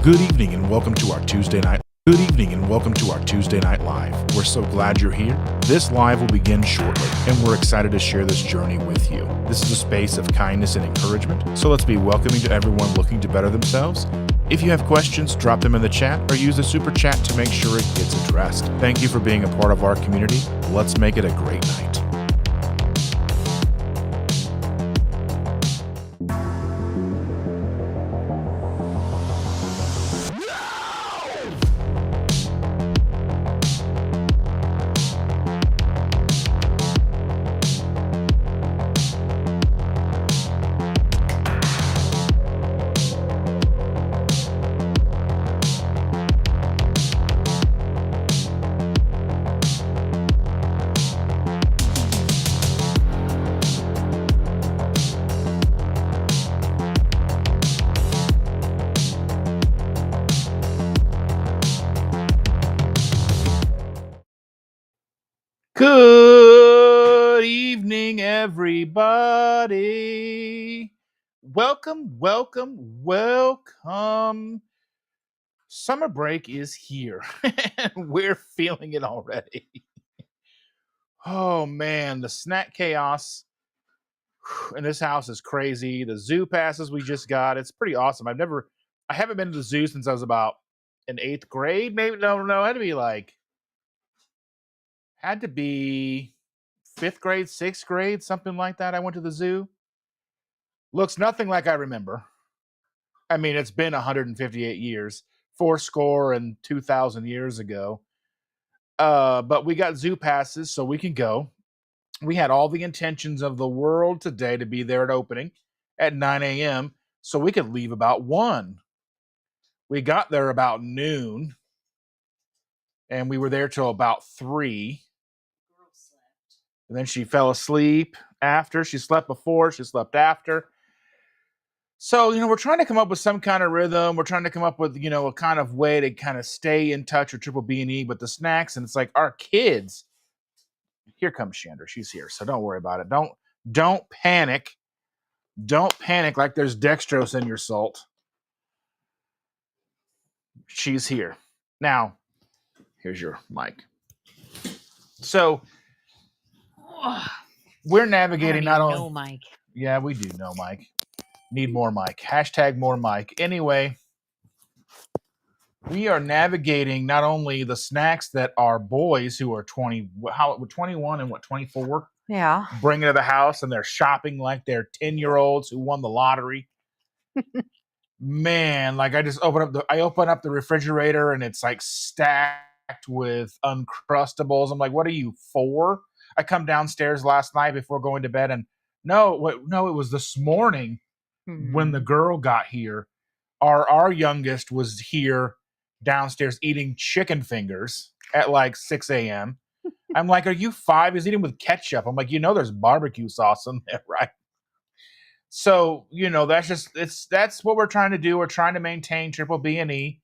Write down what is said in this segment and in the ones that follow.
Good evening and welcome to our Tuesday night. Good evening and welcome to our Tuesday Night Live. We're so glad you're here. This live will begin shortly, and we're excited to share this journey with you. This is a space of kindness and encouragement, so let's be welcoming to everyone looking to better themselves. If you have questions, drop them in the chat or use the super chat to make sure it gets addressed. Thank you for being a part of our community. Let's make it a great night. Good evening, everybody. Welcome. Summer break is here. We're feeling it already. Oh man, the snack chaos in this house is crazy. The zoo passes we just got, it's pretty awesome. I haven't been to the zoo since I was about in 8th grade, maybe. No, had to be 5th grade, 6th grade, something like that. I went to the zoo. Looks nothing like I remember. I mean, it's been 158 years, 2,000 years ago. But we got zoo passes, so we can go. We had all the intentions of the world today to be there at opening at 9 a.m. so we could leave about 1. We got there about noon, and we were there till about 3. And then she fell asleep after. She slept before, she slept after. So, we're trying to come up with some kind of rhythm. We're trying to come up with, a kind of way to kind of stay in touch with BBB&E, but the snacks, and it's like our kids. Here comes Chandra. She's here, so don't worry about it. Don't panic. Don't panic like there's dextrose in your salt. She's here. Now, here's your mic. So, we're navigating not only... No mic. Yeah, we do know Mike. Need more mic. Hashtag more mic. Anyway, we are navigating not only the snacks that our boys who are 21 and 24 bring into the house, and they're shopping like they're 10-year-olds who won the lottery. Man, like I open up the refrigerator and it's like stacked with Uncrustables. I'm like, what are you, 4? I come downstairs last night before going to bed, and no, it was this morning. When the girl got here, our youngest was here downstairs eating chicken fingers at like 6 a.m. I'm like, are you 5? He's eating with ketchup. I'm like, there's barbecue sauce in there, right? So, that's what we're trying to do. We're trying to maintain BBB&E.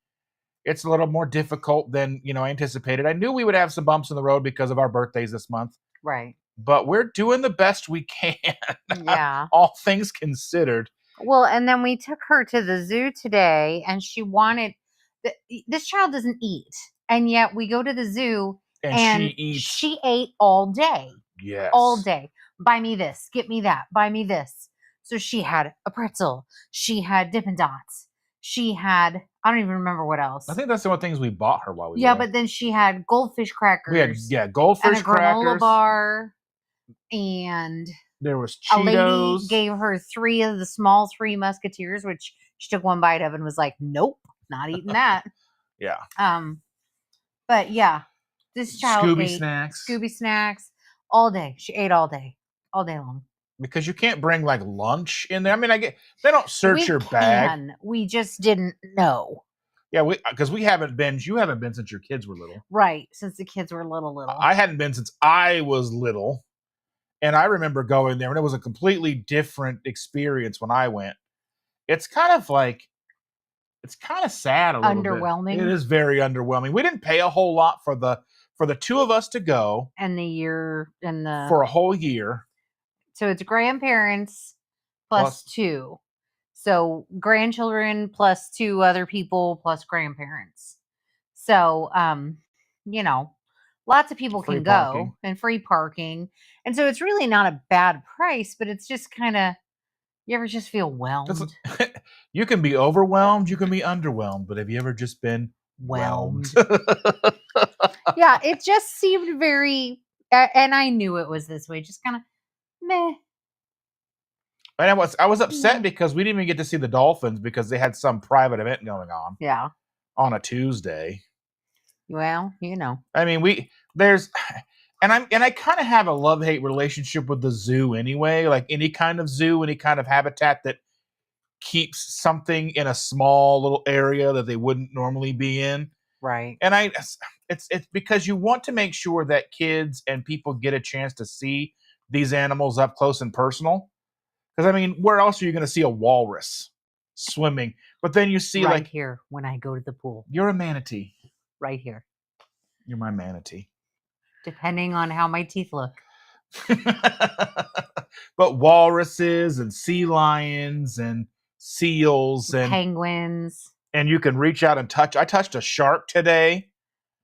It's a little more difficult than, anticipated. I knew we would have some bumps in the road because of our birthdays this month. Right. But we're doing the best we can. Yeah. All things considered. Well, and then we took her to the zoo today, and she wanted... This child doesn't eat, and yet we go to the zoo, and she ate all day. Yes. All day. Buy me this. Get me that. Buy me this. So she had a pretzel. She had Dippin' Dots. She had... I don't even remember what else. I think that's the one things we bought her while we were there. But then she had goldfish crackers. We had goldfish and a granola crackers. Bar. And... there was Cheetos. A lady gave her 3 of the small 3 Musketeers, which she took one bite of and was like, nope, not eating that. Yeah. But yeah, this child ate Scooby snacks all day. She ate all day long. Because you can't bring like lunch in there. I mean, they don't search your bag. We just didn't know. Yeah, because you haven't been since your kids were little. Right, since the kids were little. I hadn't been since I was little. And I remember going there, and it was a completely different experience when I went. It's kind of sad a little underwhelming. bit. It is very underwhelming. We didn't pay a whole lot for the 2 of us to go. For a whole year. So it's grandparents plus 2. So grandchildren plus 2 other people plus grandparents. So, lots of people can go and free parking. And so it's really not a bad price, but it's just kind of, you ever just feel whelmed? You can be overwhelmed, you can be underwhelmed, but have you ever just been whelmed? Yeah, it just seemed very, and I knew it was this way, just kind of meh. And I was upset because we didn't even get to see the Dolphins because they had some private event going on. Yeah. On a Tuesday. Well, I mean, I kind of have a love-hate relationship with the zoo anyway. Like any kind of zoo, any kind of habitat that keeps something in a small little area that they wouldn't normally be in. Right. And it's because you want to make sure that kids and people get a chance to see these animals up close and personal. Because I mean, where else are you going to see a walrus swimming? But then you see right here when I go to the pool. You're a manatee. Right here. You're my manatee. Depending on how my teeth look. But walruses and sea lions and seals and penguins. And you can reach out and touch. I touched a shark today.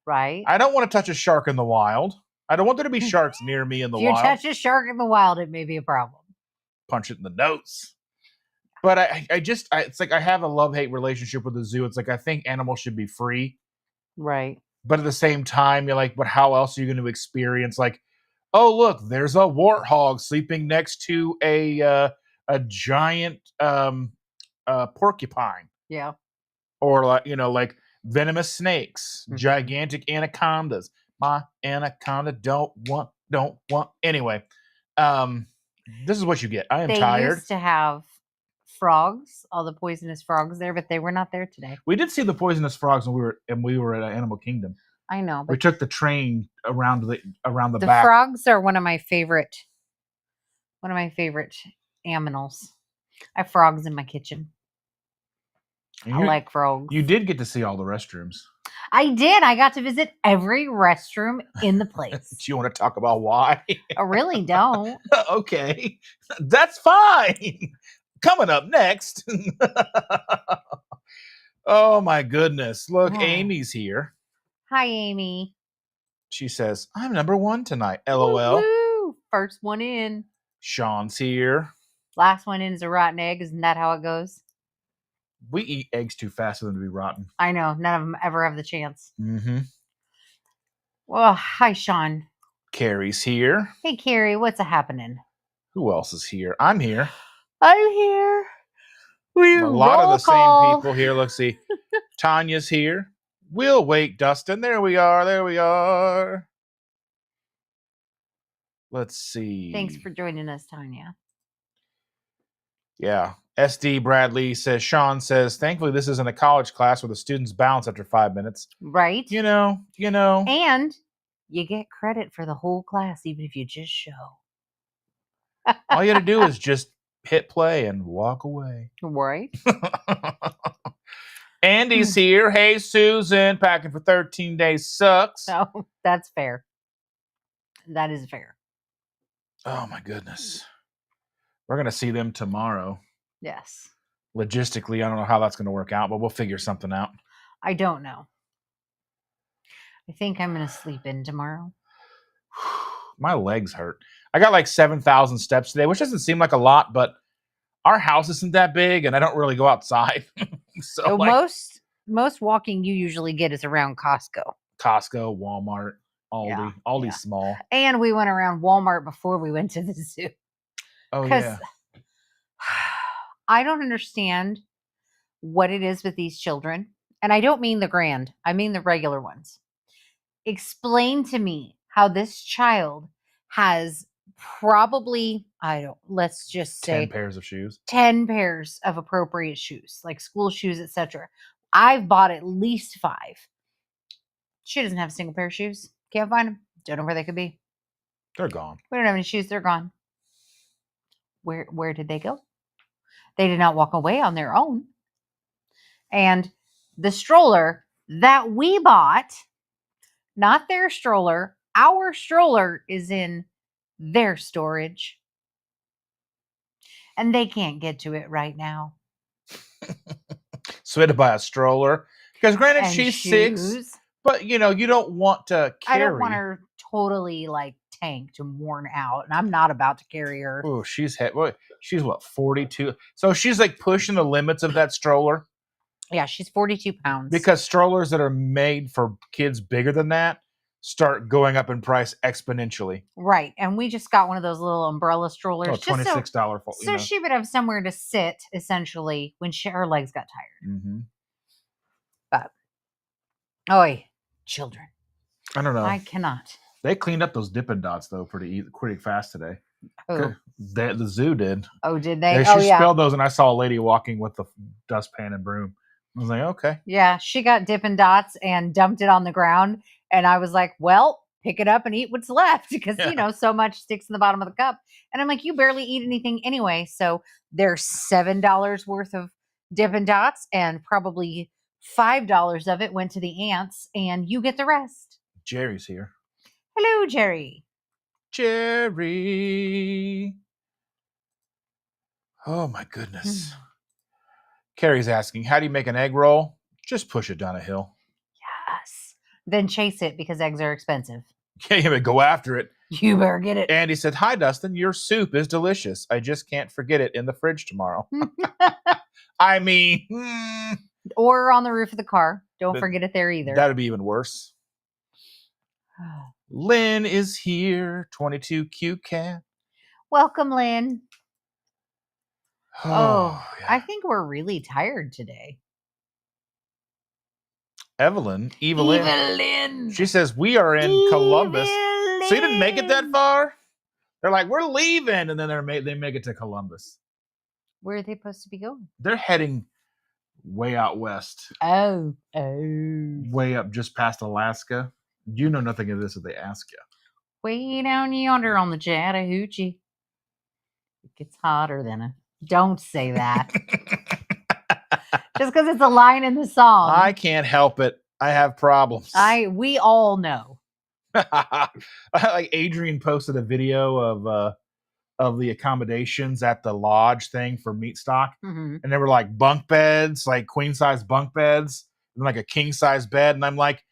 Right. I don't want to touch a shark in the wild. I don't want there to be sharks near me in the wild. If you touch a shark in the wild, it may be a problem. Punch it in the nose. But it's like I have a love-hate relationship with the zoo. It's like I think animals should be free. Right. But at the same time, you're like, but how else are you going to experience? Like, oh, look, there's a warthog sleeping next to a giant porcupine. Yeah. Or like venomous snakes, gigantic anacondas. My anaconda don't want. Anyway, this is what you get. I am tired. They used to have frogs, all the poisonous frogs there, but they were not there today. We did see the poisonous frogs when we were at Animal Kingdom. I know. But we took the train around the back. The frogs are one of my favorite aminals. I have frogs in my kitchen. I like frogs. You did get to see all the restrooms. I did. I got to visit every restroom in the place. Do you want to talk about why? I really don't. Okay. That's fine. Coming up next. Oh my goodness. Look, Amy's here. Hi, Amy. She says, I'm number 1 tonight. LOL. Woo-hoo. First one in. Sean's here. Last one in is a rotten egg. Isn't that how it goes? We eat eggs too fast for them to be rotten. I know. None of them ever have the chance. Mm-hmm. Well, hi, Sean. Carrie's here. Hey, Carrie. What's happening? Who else is here? I'm here. I'm here. A lot of the same people here. Let's see. Tanya's here. We'll wait, Dustin. There we are. Let's see. Thanks for joining us, Tanya. Yeah. SD Bradley says, Sean says, thankfully this isn't a college class where the students bounce after 5 minutes. Right. You know. And you get credit for the whole class, even if you just show. All you got to do is just hit play and walk away. Right. Andy's here. Hey, Susan. Packing for 13 days sucks. Oh, that's fair. That is fair. Oh, my goodness. We're going to see them tomorrow. Yes. Logistically, I don't know how that's going to work out, but we'll figure something out. I don't know. I think I'm going to sleep in tomorrow. My legs hurt. I got like 7,000 steps today, which doesn't seem like a lot, but our house isn't that big, and I don't really go outside. So most walking you usually get is around Costco. Costco, Walmart, Aldi. Aldi's small. And we went around Walmart before we went to the zoo. Oh, yeah. I don't understand what it is with these children. And I don't mean the grand. I mean the regular ones. Explain to me how this child has probably, let's just say 10 pairs of shoes. 10 pairs of appropriate shoes, like school shoes, etc. I've bought at least 5. She doesn't have a single pair of shoes. Can't find them. Don't know where they could be. They're gone. We don't have any shoes. They're gone. Where did they go? They did not walk away on their own. And the stroller that we bought, not their stroller, our stroller is in their storage. And they can't get to it right now. So we had to buy a stroller because, granted, And she's shoes. 6, but you don't want to I carry. don't want her totally like tanked and worn out, and I'm not about to carry her. Oh, she's she's what, 42? So she's like pushing the limits of that stroller. Yeah, she's 42 pounds. Because strollers that are made for kids bigger than that start going up in price exponentially. Right. And we just got one of those little umbrella strollers. Oh, just $26 so she would have somewhere to sit, essentially, when her legs got tired. Mm-hmm. But, oi, children. I don't know. I cannot. They cleaned up those Dippin' Dots, though, pretty fast today. Oh. The zoo did. Oh, did they? She spilled those, and I saw a lady walking with the dustpan and broom. I was like, okay. Yeah, she got Dippin' Dots and dumped it on the ground. And I was like, well, pick it up and eat what's left because, so much sticks in the bottom of the cup. And I'm like, you barely eat anything anyway. So there's $7 worth of Dippin' Dots and probably $5 of it went to the ants and you get the rest. Jerry's here. Hello, Jerry. Jerry. Oh, my goodness. Carrie's asking, how do you make an egg roll? Just push it down a hill. Yes. Then chase it because eggs are expensive. Can't even go after it. You better get it. Andy said, hi, Dustin. Your soup is delicious. I just can't forget it in the fridge tomorrow. I mean. Or on the roof of the car. Don't forget it there either. That would be even worse. Lynn is here. 22Q Cat. Welcome, Lynn. Yeah. I think we're really tired today. Evelyn. She says, we are in Columbus. So you didn't make it that far? They're like, we're leaving. And then they make it to Columbus. Where are they supposed to be going? They're heading way out west. Oh. Way up just past Alaska. You know nothing of this if they ask you. Way down yonder on the Chattahoochee. It gets hotter than a... Don't say that. Just because it's a line in the song. I can't help it. I have problems. We all know. Like Adrian posted a video of the accommodations at the lodge thing for meat stock. Mm-hmm. And they were like bunk beds, like queen size bunk beds, and like a king size bed. And I'm like,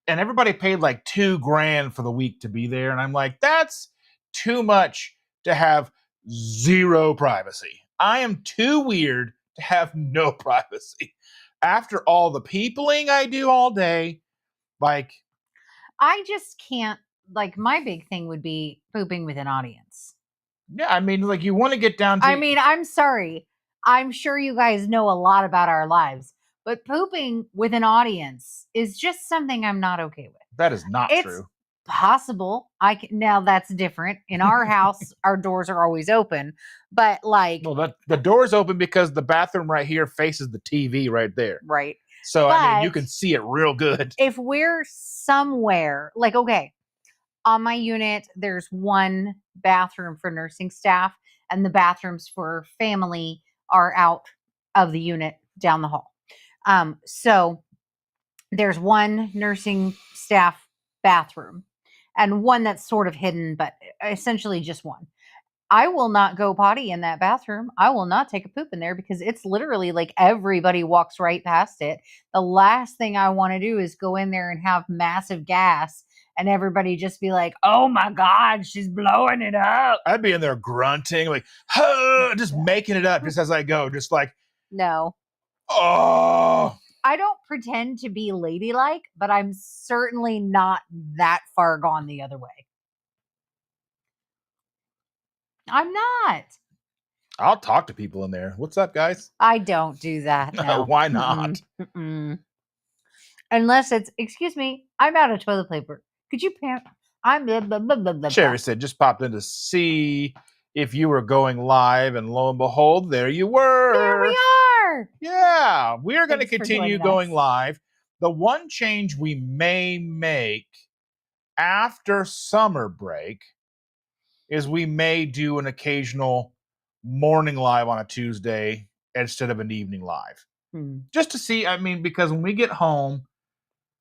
and everybody paid like $2,000 for the week to be there. And I'm like, that's too much to have zero privacy. I am too weird to have no privacy. After all the peopling I do all day, like. I just can't, like, my big thing would be pooping with an audience. Yeah, I mean, like, you want to get down to. I mean, I'm sorry. I'm sure you guys know a lot about our lives, but pooping with an audience is just something I'm not okay with. That is not true. Possible. Now that's different. In our house, our doors are always open, but like. Well, the door's open because the bathroom right here faces the TV right there. Right. So, I mean, you can see it real good. If we're somewhere, like, okay, on my unit, there's one bathroom for nursing staff, and the bathrooms for family are out of the unit down the hall. So there's one nursing staff bathroom and one that's sort of hidden, but essentially just one. I will not go potty in that bathroom. I will not take a poop in there because it's literally like everybody walks right past it. The last thing I want to do is go in there and have massive gas and everybody just be like, oh my God, she's blowing it up. I'd be in there grunting, like, oh, just making it up just as I go. Just like, no. Oh. I don't pretend to be ladylike, but I'm certainly not that far gone the other way. I'm not. I'll talk to people in there. What's up, guys? I don't do that. No. Why not? Unless it's, excuse me, I'm out of toilet paper. Could you pay? I'm blah, blah, blah, blah, blah. Sherry said, just popped in to see if you were going live, and lo and behold, there you were. There we are. Yeah, we are going to continue going live. The one change we may make after summer break is we may do an occasional morning live on a Tuesday instead of an evening live. Just to see, I mean, because when we get home,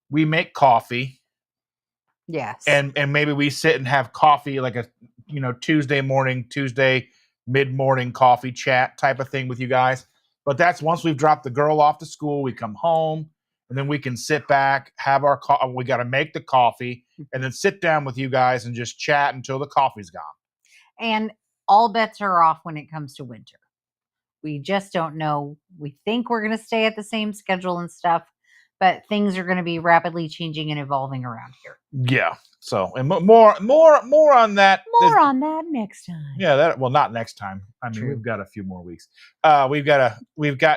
we make coffee. Yes. And maybe we sit and have coffee, like a, Tuesday mid-morning coffee chat type of thing with you guys. But that's once we've dropped the girl off to school, we come home, and then we can sit back, have our we got to make the coffee, and then sit down with you guys and just chat until the coffee's gone. And all bets are off when it comes to winter. We just don't know. We think we're going to stay at the same schedule and stuff, but things are going to be rapidly changing and evolving around here. Yeah. So, and more on that. More on that next time. Yeah. Not next time. I mean, True. we've got a few more weeks. We've got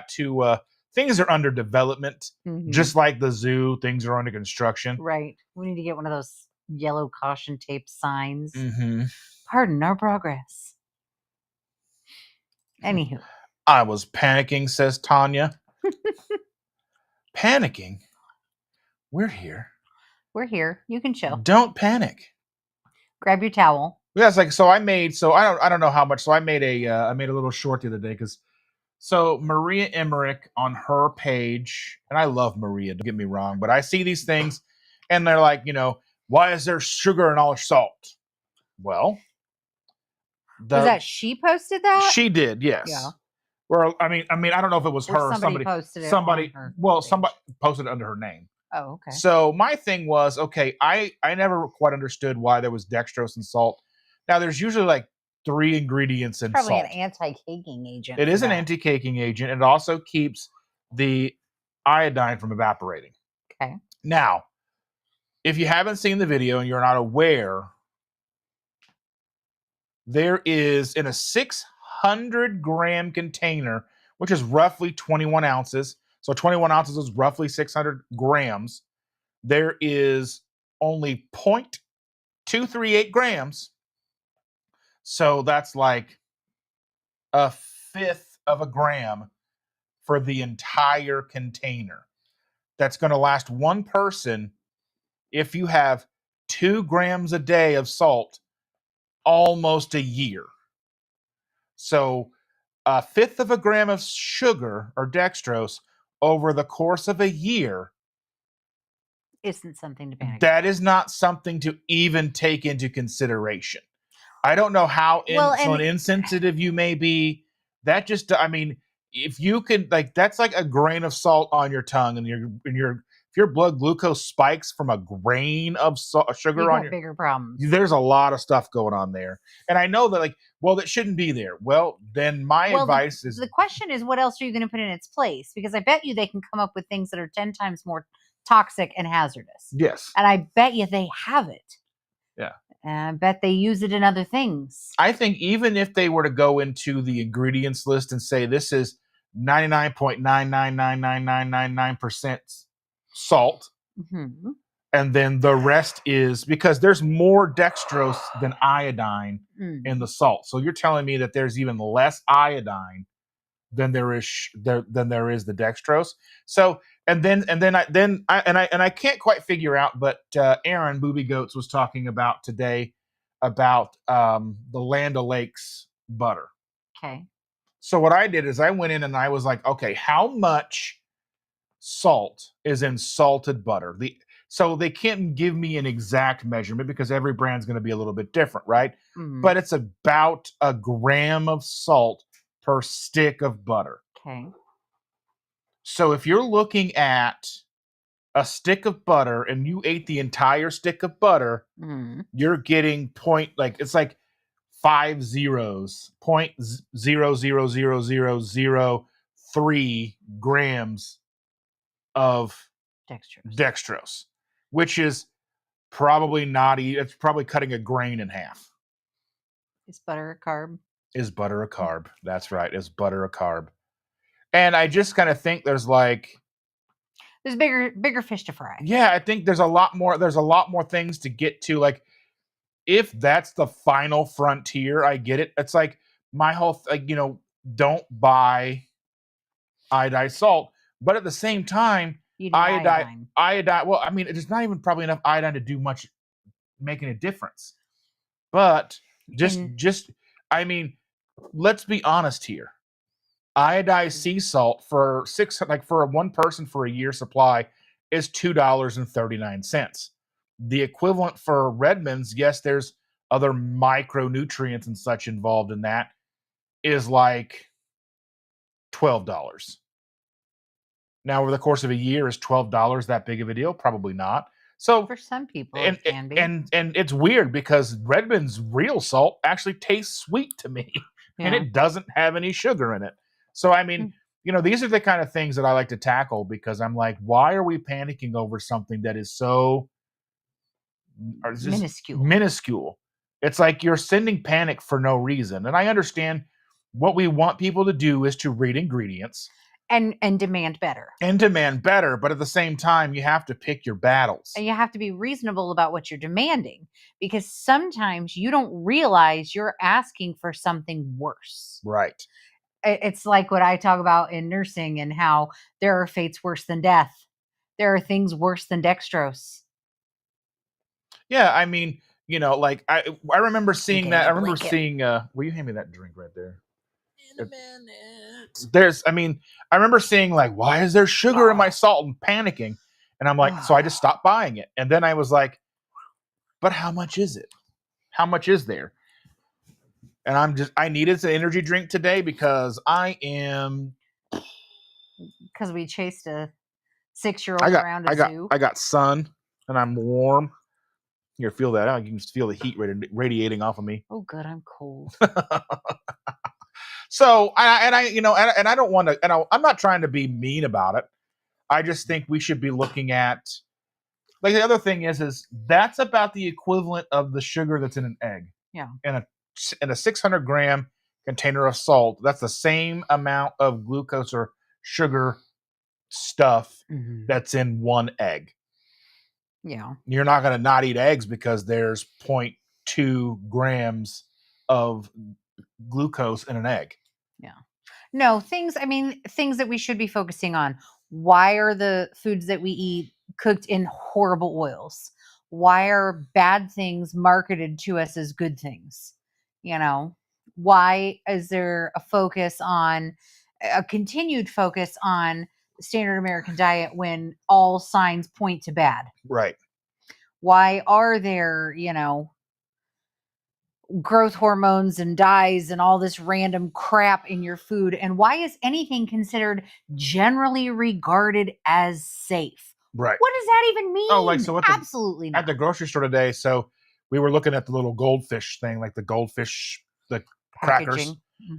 to. Things are under development, just like the zoo. Things are under construction. Right. We need to get one of those yellow caution tape signs. Mm-hmm. Pardon our progress. Anywho. I was panicking, says Tanya. Panicking? We're here. We're here. You can chill. Don't panic. Grab your towel. Yeah, it's like I don't know how much. So I made a little short the other day because Maria Emmerich on her page, and I love Maria, don't get me wrong, but I see these things and they're like, why is there sugar and all salt? Well, was that she posted that? She did, yes. Yeah. Well, I mean, I don't know if it was her. Somebody posted it. Somebody posted it under her name. Oh, okay. So my thing was, okay, I never quite understood why there was dextrose and salt. Now there's usually like 3 ingredients in probably salt. An anti-caking agent. It is an anti-caking agent. It also keeps the iodine from evaporating. Okay. Now, if you haven't seen the video and you're not aware, there is in a 600-gram container, which is roughly 21 ounces. So 21 ounces is roughly 600 grams. There is only 0.238 grams. So that's like 1/5 of a gram for the entire container. That's going to last one person if you have 2 grams a day of salt, almost a year. So 1/5 of a gram of sugar or dextrose over the course of a year isn't something to panic. That is not something to even take into consideration. I don't know how insulin insensitive you may be. That just, I mean, if you can, like, that's like a grain of salt on your tongue, and if your blood glucose spikes from a grain of sugar on your bigger problems. There's a lot of stuff going on there, and I know that, like, well, that shouldn't be there. Well, then my advice is the question is, what else are you going to put in its place? Because I bet you they can come up with things that are 10 times more toxic and hazardous. Yes, and I bet you they have it. Yeah. And I bet they use it in other things. I think even if they were to go into the ingredients list and say this is 99.999999% salt, and then the rest is, because there's more dextrose than iodine in the salt. So you're telling me that there's even less iodine than there is the dextrose. So I can't quite figure out, but Aaron Booby Goats was talking about today about the Land O'Lakes butter. Okay. So what I did is I went in and I was like, okay, how much salt is in salted butter? So they can't give me an exact measurement because every brand's going to be a little bit different, right? But it's about 1 gram of salt per stick of butter. Okay. So if you're looking at a stick of butter and you ate the entire stick of butter, you're getting it's like 5 zeros, 0.000003 grams of dextrose, which is probably it's probably cutting a grain in half. Is butter a carb? Is butter a carb? That's right. Is butter a carb? And I just kind of think there's bigger fish to fry. Yeah, I think there's a lot more things to get to. Like, if that's the final frontier, I get it. It's like my whole, don't buy iodized salt. But at the same time, iodine. Well, I mean, there's not even probably enough iodine to do much making a difference. But I mean, let's be honest here. Iodized sea salt for one person for a year supply is $2.39. The equivalent for Redmond's, yes, there's other micronutrients and such involved in that, is like $12. Now, over the course of a year, is $12 that big of a deal? Probably not. So, For some people, and it can be. and it's weird because Redmond's real salt actually tastes sweet to me, and Yeah. it doesn't have any sugar in it. So, I mean, these are the kind of things that I like to tackle because I'm like, why are we panicking over something that is so just Minuscule. minuscule? It's like you're sending panic for no reason. And I understand what we want people to do is to read ingredients And demand better. and demand better, but at the same time, you have to pick your battles. And you have to be reasonable about what you're demanding, because sometimes you don't realize you're asking for something worse. Right. It's like what I talk about in nursing and how there are fates worse than death. There are things worse than dextrose. Yeah, I mean, like I remember seeing Okay, that. I my remember blanket. seeing will you hand me that drink right there? In a minute. I remember seeing like, why is there sugar in my salt and panicking? And I'm like, so I just stopped buying it. And then I was like, but how much is it? How much is there? And I needed an energy drink today because Because we chased a 6-year-old around a zoo. I got sun and I'm warm. Here, feel that out. You can just feel the heat radiating off of me. Oh, good. I'm cold. So I don't want to, and I'm not trying to be mean about it. I just think we should be looking at, like, the other thing is that's about the equivalent of the sugar that's in an egg. Yeah. In a 600-gram container of salt, that's the same amount of glucose or sugar stuff that's in one egg. Yeah. You're not going to not eat eggs because there's 0.2 grams of glucose in an egg. Yeah. No, things that we should be focusing on. Why are the foods that we eat cooked in horrible oils? Why are bad things marketed to us as good things? Why is there a continued focus on the standard American diet when all signs point to bad? Right. Why are there, growth hormones and dyes and all this random crap in your food? And why is anything considered generally regarded as safe? Right. What does that even mean? Oh, like, so absolutely not. At the grocery store today, so we were looking at the little goldfish thing, like the goldfish, the crackers.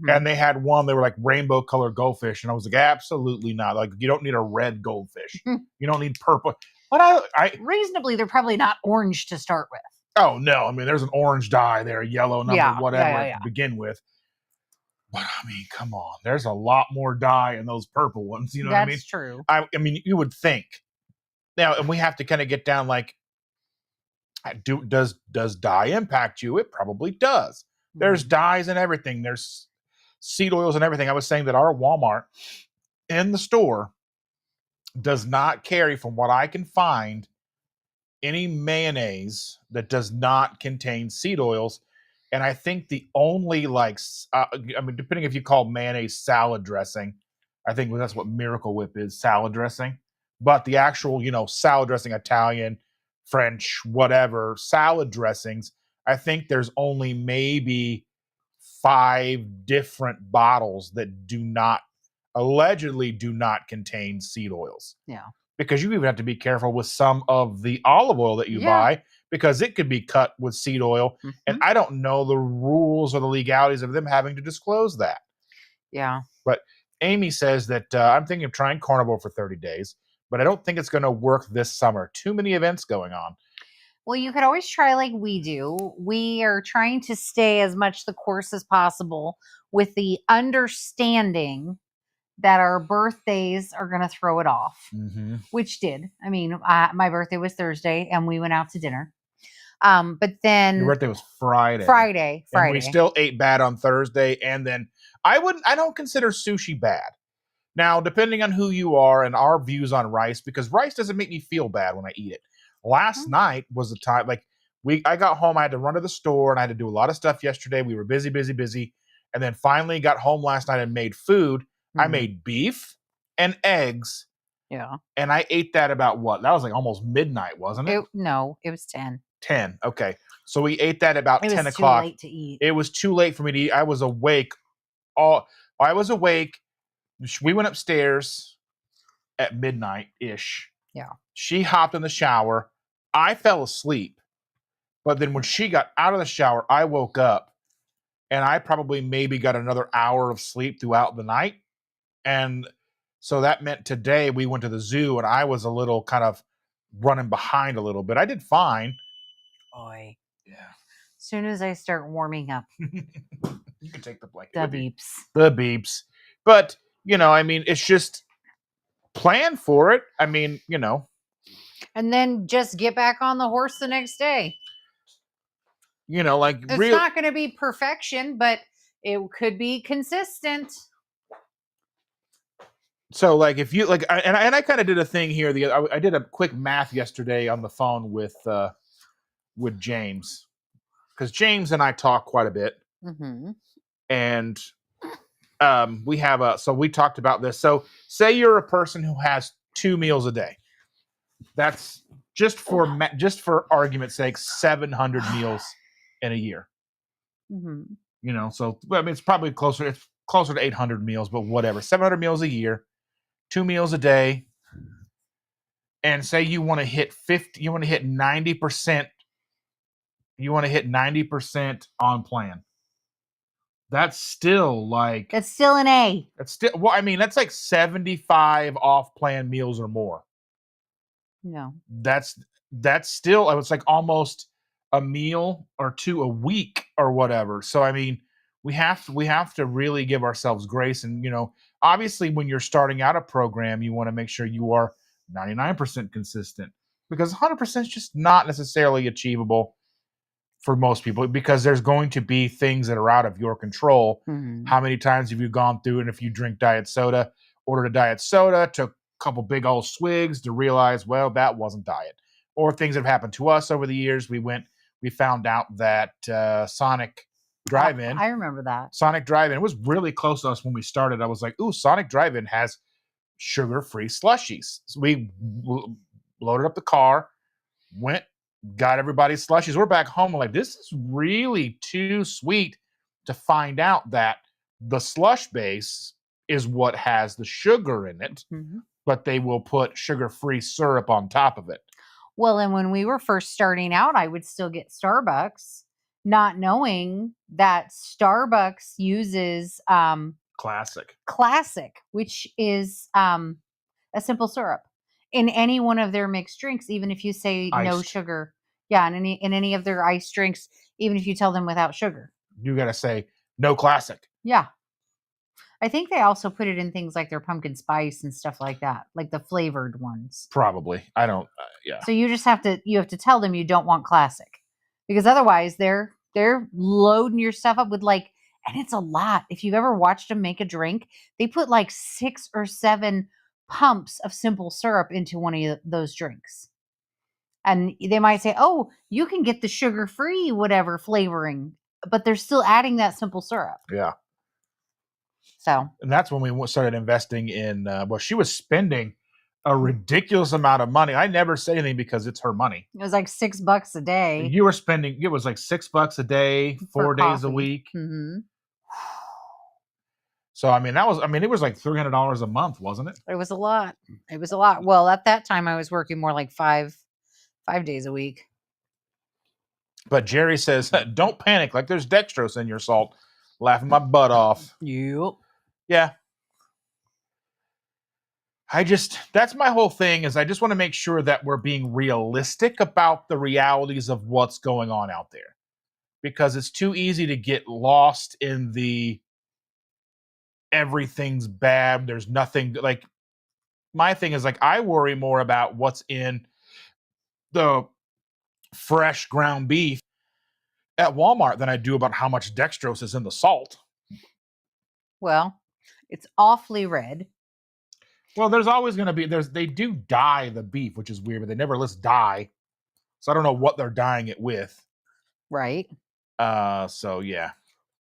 And they had one, they were like rainbow colored goldfish. And I was like, absolutely not. Like, you don't need a red goldfish. You don't need purple. But reasonably, they're probably not orange to start with. Oh, no. I mean, there's an orange dye there, yellow number, whatever to begin with. But I mean, come on. There's a lot more dye in those purple ones. You know what I mean? That's true. I mean, you would think. Now, and we have to kind of get down like, does dye impact you? It probably does. There's dyes and everything. There's seed oils and everything. I was saying that our Walmart in the store does not carry, from what I can find, any mayonnaise that does not contain seed oils. And I think the only depending if you call mayonnaise salad dressing, I think that's what Miracle Whip is, salad dressing. But the actual, salad dressing, Italian, French, whatever, salad dressings, I think there's only maybe 5 different bottles that allegedly do not contain seed oils. Yeah. Because you even have to be careful with some of the olive oil that you buy, because it could be cut with seed oil. And I don't know the rules or the legalities of them having to disclose that. Yeah. But Amy says that I'm thinking of trying carnivore for 30 days, but I don't think it's going to work this summer. Too many events going on. Well, you could always try like we do. We are trying to stay as much the course as possible with the understanding that our birthdays are going to throw it off, which did. I mean, my birthday was Thursday and we went out to dinner. But then your birthday was Friday. Friday. And we still ate bad on Thursday. And then I don't consider sushi bad. Now, depending on who you are and our views on rice, because rice doesn't make me feel bad when I eat it. Last night was the time, I got home, I had to run to the store and I had to do a lot of stuff yesterday. We were busy. And then finally got home last night and made food. I made beef and eggs. Yeah. And I ate that about what? That was like almost midnight, wasn't it? No, it was 10. 10. Okay. So we ate that about 10 o'clock. It was too late to eat. It was too late for me to eat. I was awake. We went upstairs at midnight-ish. Yeah. She hopped in the shower. I fell asleep. But then when she got out of the shower, I woke up and I probably maybe got another hour of sleep throughout the night. And so that meant today we went to the zoo and I was a little kind of running behind a little bit. I did fine. Boy. Yeah. As soon as I start warming up, You can take the blanket. the with you. beeps. The beeps. But, I mean, it's just plan for it. I mean, And then just get back on the horse the next day. like It's not going to be perfection, but it could be consistent. So like if you like, I kind of did a thing here. I did a quick math yesterday on the phone with James, because James and I talk quite a bit, Mm-hmm. and we have so we talked about this. So say you're a person who has 2 meals a day. That's just for argument's sake, 700 meals in a year. Mm-hmm. So I mean it's probably closer to 800 meals, but whatever. 700 meals a year, 2 meals a day. And say you want to hit 50, you want to hit 90%, you want to hit 90% on plan. That's still like That's still an A. That's still I mean, that's like 75 off plan meals or more. No. That's still it's like almost a meal or 2 a week or whatever. So I mean, we have to really give ourselves grace. And obviously when you're starting out a program, you want to make sure you are 99% consistent, because 100% is just not necessarily achievable for most people, because there's going to be things that are out of your control. Mm-hmm. How many times have you gone through, and if you drink diet soda, ordered a diet soda, took a couple big old swigs to realize, well, that wasn't diet? Or things that have happened to us over the years. We found out that Sonic Drive-In. I remember that. Sonic Drive-In. It was really close to us when we started. I was like, ooh, Sonic Drive-In has sugar-free slushies. So we loaded up the car, went, got everybody's slushies. We're back home. We're like, this is really too sweet, to find out that the slush base is what has the sugar in it, Mm-hmm. but they will put sugar-free syrup on top of it. Well, and when we were first starting out, I would still get Starbucks, not knowing that Starbucks uses Classic, which is a simple syrup in any one of their mixed drinks, even if you say no Iced. sugar. Yeah, in any of their iced drinks, even if you tell them without sugar. You got to say no Classic. Yeah. I think they also put it in things like their pumpkin spice and stuff like that, like the flavored ones. Probably. I don't. Yeah. So you just have to tell them you don't want Classic, because otherwise they're loading your stuff up with and it's a lot. If you've ever watched them make a drink, they put like 6 or 7 pumps of simple syrup into one of those drinks. And they might say, oh, you can get the sugar-free whatever flavoring, but they're still adding that simple syrup. Yeah. So. And that's when we started investing in, she was spending a ridiculous amount of money. I never say anything because it's her money. It was like $6 a day. You were spending, it was like $6 a day, 4 days a week. Mm-hmm. So, it was like $300 a month, wasn't it? It was a lot. Well, at that time I was working more like 5 days a week. But Jerry says, don't panic, like there's dextrose in your salt. Laughing my butt off. Yep. Yeah. That's my whole thing, is I just want to make sure that we're being realistic about the realities of what's going on out there. Because it's too easy to get lost in the everything's bad, there's nothing, like my thing is I worry more about what's in the fresh ground beef at Walmart than I do about how much dextrose is in the salt. Well, it's awfully red. Well, there's always going to be, they do dye the beef, which is weird, but they never list dye. So I don't know what they're dyeing it with. Right. So yeah.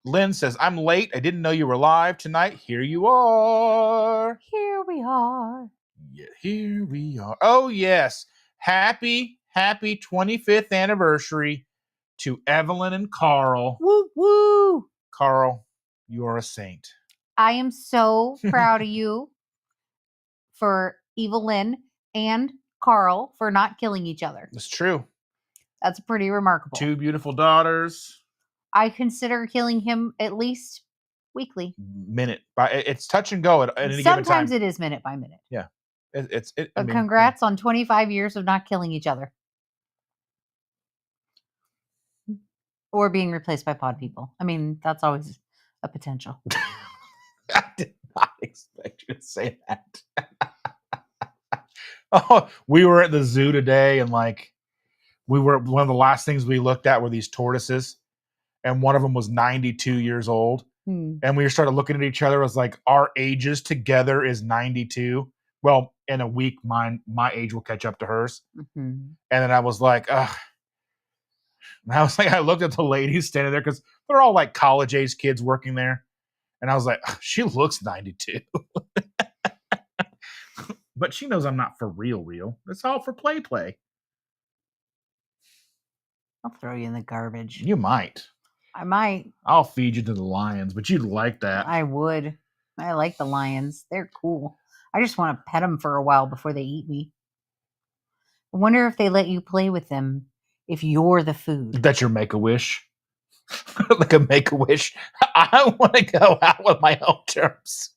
Lynn says, I'm late. I didn't know you were live tonight. Here you are. Here we are. Yeah, here we are. Oh, yes. Happy 25th anniversary to Evelyn and Carl. Woo, woo. Carl, you're a saint. I am so proud of you for Evelyn and Carl for not killing each other. It's true. That's pretty remarkable. 2 beautiful daughters. I consider killing him at least weekly. Minute by it's touch and go at any given time. Sometimes it is minute by minute. Yeah, But congrats on 25 years of not killing each other. Or being replaced by pod people. I mean, that's always a potential. I did not expect you to say that. Oh, we were at the zoo today, and like one of the last things we looked at were these tortoises, and one of them was 92 years old. And we started looking at each other. It was like our ages together is 92. Well, in a week, my age will catch up to hers. And then I was like, ugh. And I was like, I looked at the ladies standing there because they're all like college age kids working there. And I was like, she looks 92. But she knows I'm not for real. It's all for play. I'll throw you in the garbage. You might. I might. I'll feed you to the lions, but you'd like that. I would. I like the lions. They're cool. I just want to pet them for a while before they eat me. I wonder if they let you play with them if you're the food. That's your Make-A-Wish. Like a Make-A-Wish. I want to go out with my own terms.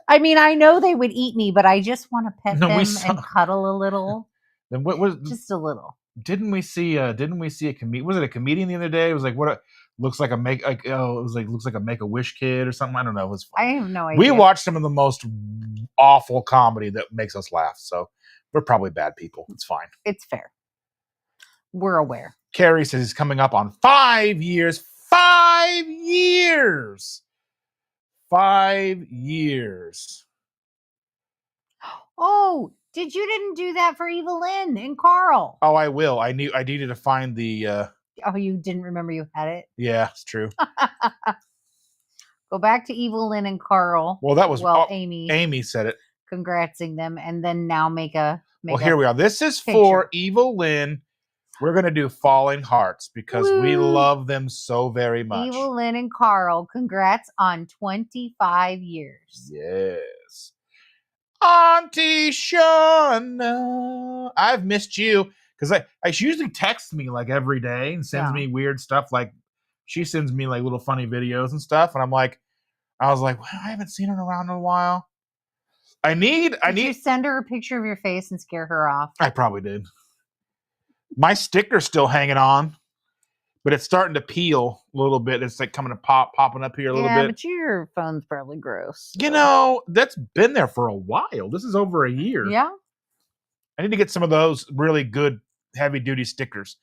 I mean, I know they would eat me, but I just want to pet them and cuddle a little. Then what was just a little? Didn't we see a comedian? Was it a comedian the other day? It was like looks like a looks like a Make-A-Wish kid or something. I don't know. It was fun. I have no idea. We watched some of the most awful comedy that makes us laugh. So we're probably bad people. It's fine. It's fair. We're aware. Carrie says he's coming up on 5 years. 5 years. 5 years. Oh, you didn't do that for Evelyn and Carl? Oh, I will. I needed to find the. Oh, you didn't remember you had it? Yeah, it's true. Go back to Evelyn and Carl. Well, that was Amy. Amy said it. Congratsing them, and then now make a. Here we are. This is picture. For Evelyn. We're gonna do Falling Hearts because we love them so very much. Evelyn and Carl, congrats on 25 years. Yes. Auntie Shauna, I've missed you because she usually texts me like every day and sends me weird stuff. Like she sends me like little funny videos and stuff, and I was like, well, I haven't seen her around in a while. Did you send her a picture of your face and scare her off? I probably did. My sticker's still hanging on, but it's starting to peel a little bit. It's like coming to popping up here a little bit. Yeah, but your phone's probably gross. So. You know, that's been there for a while. This is over a year. Yeah. I need to get some of those really good heavy duty stickers.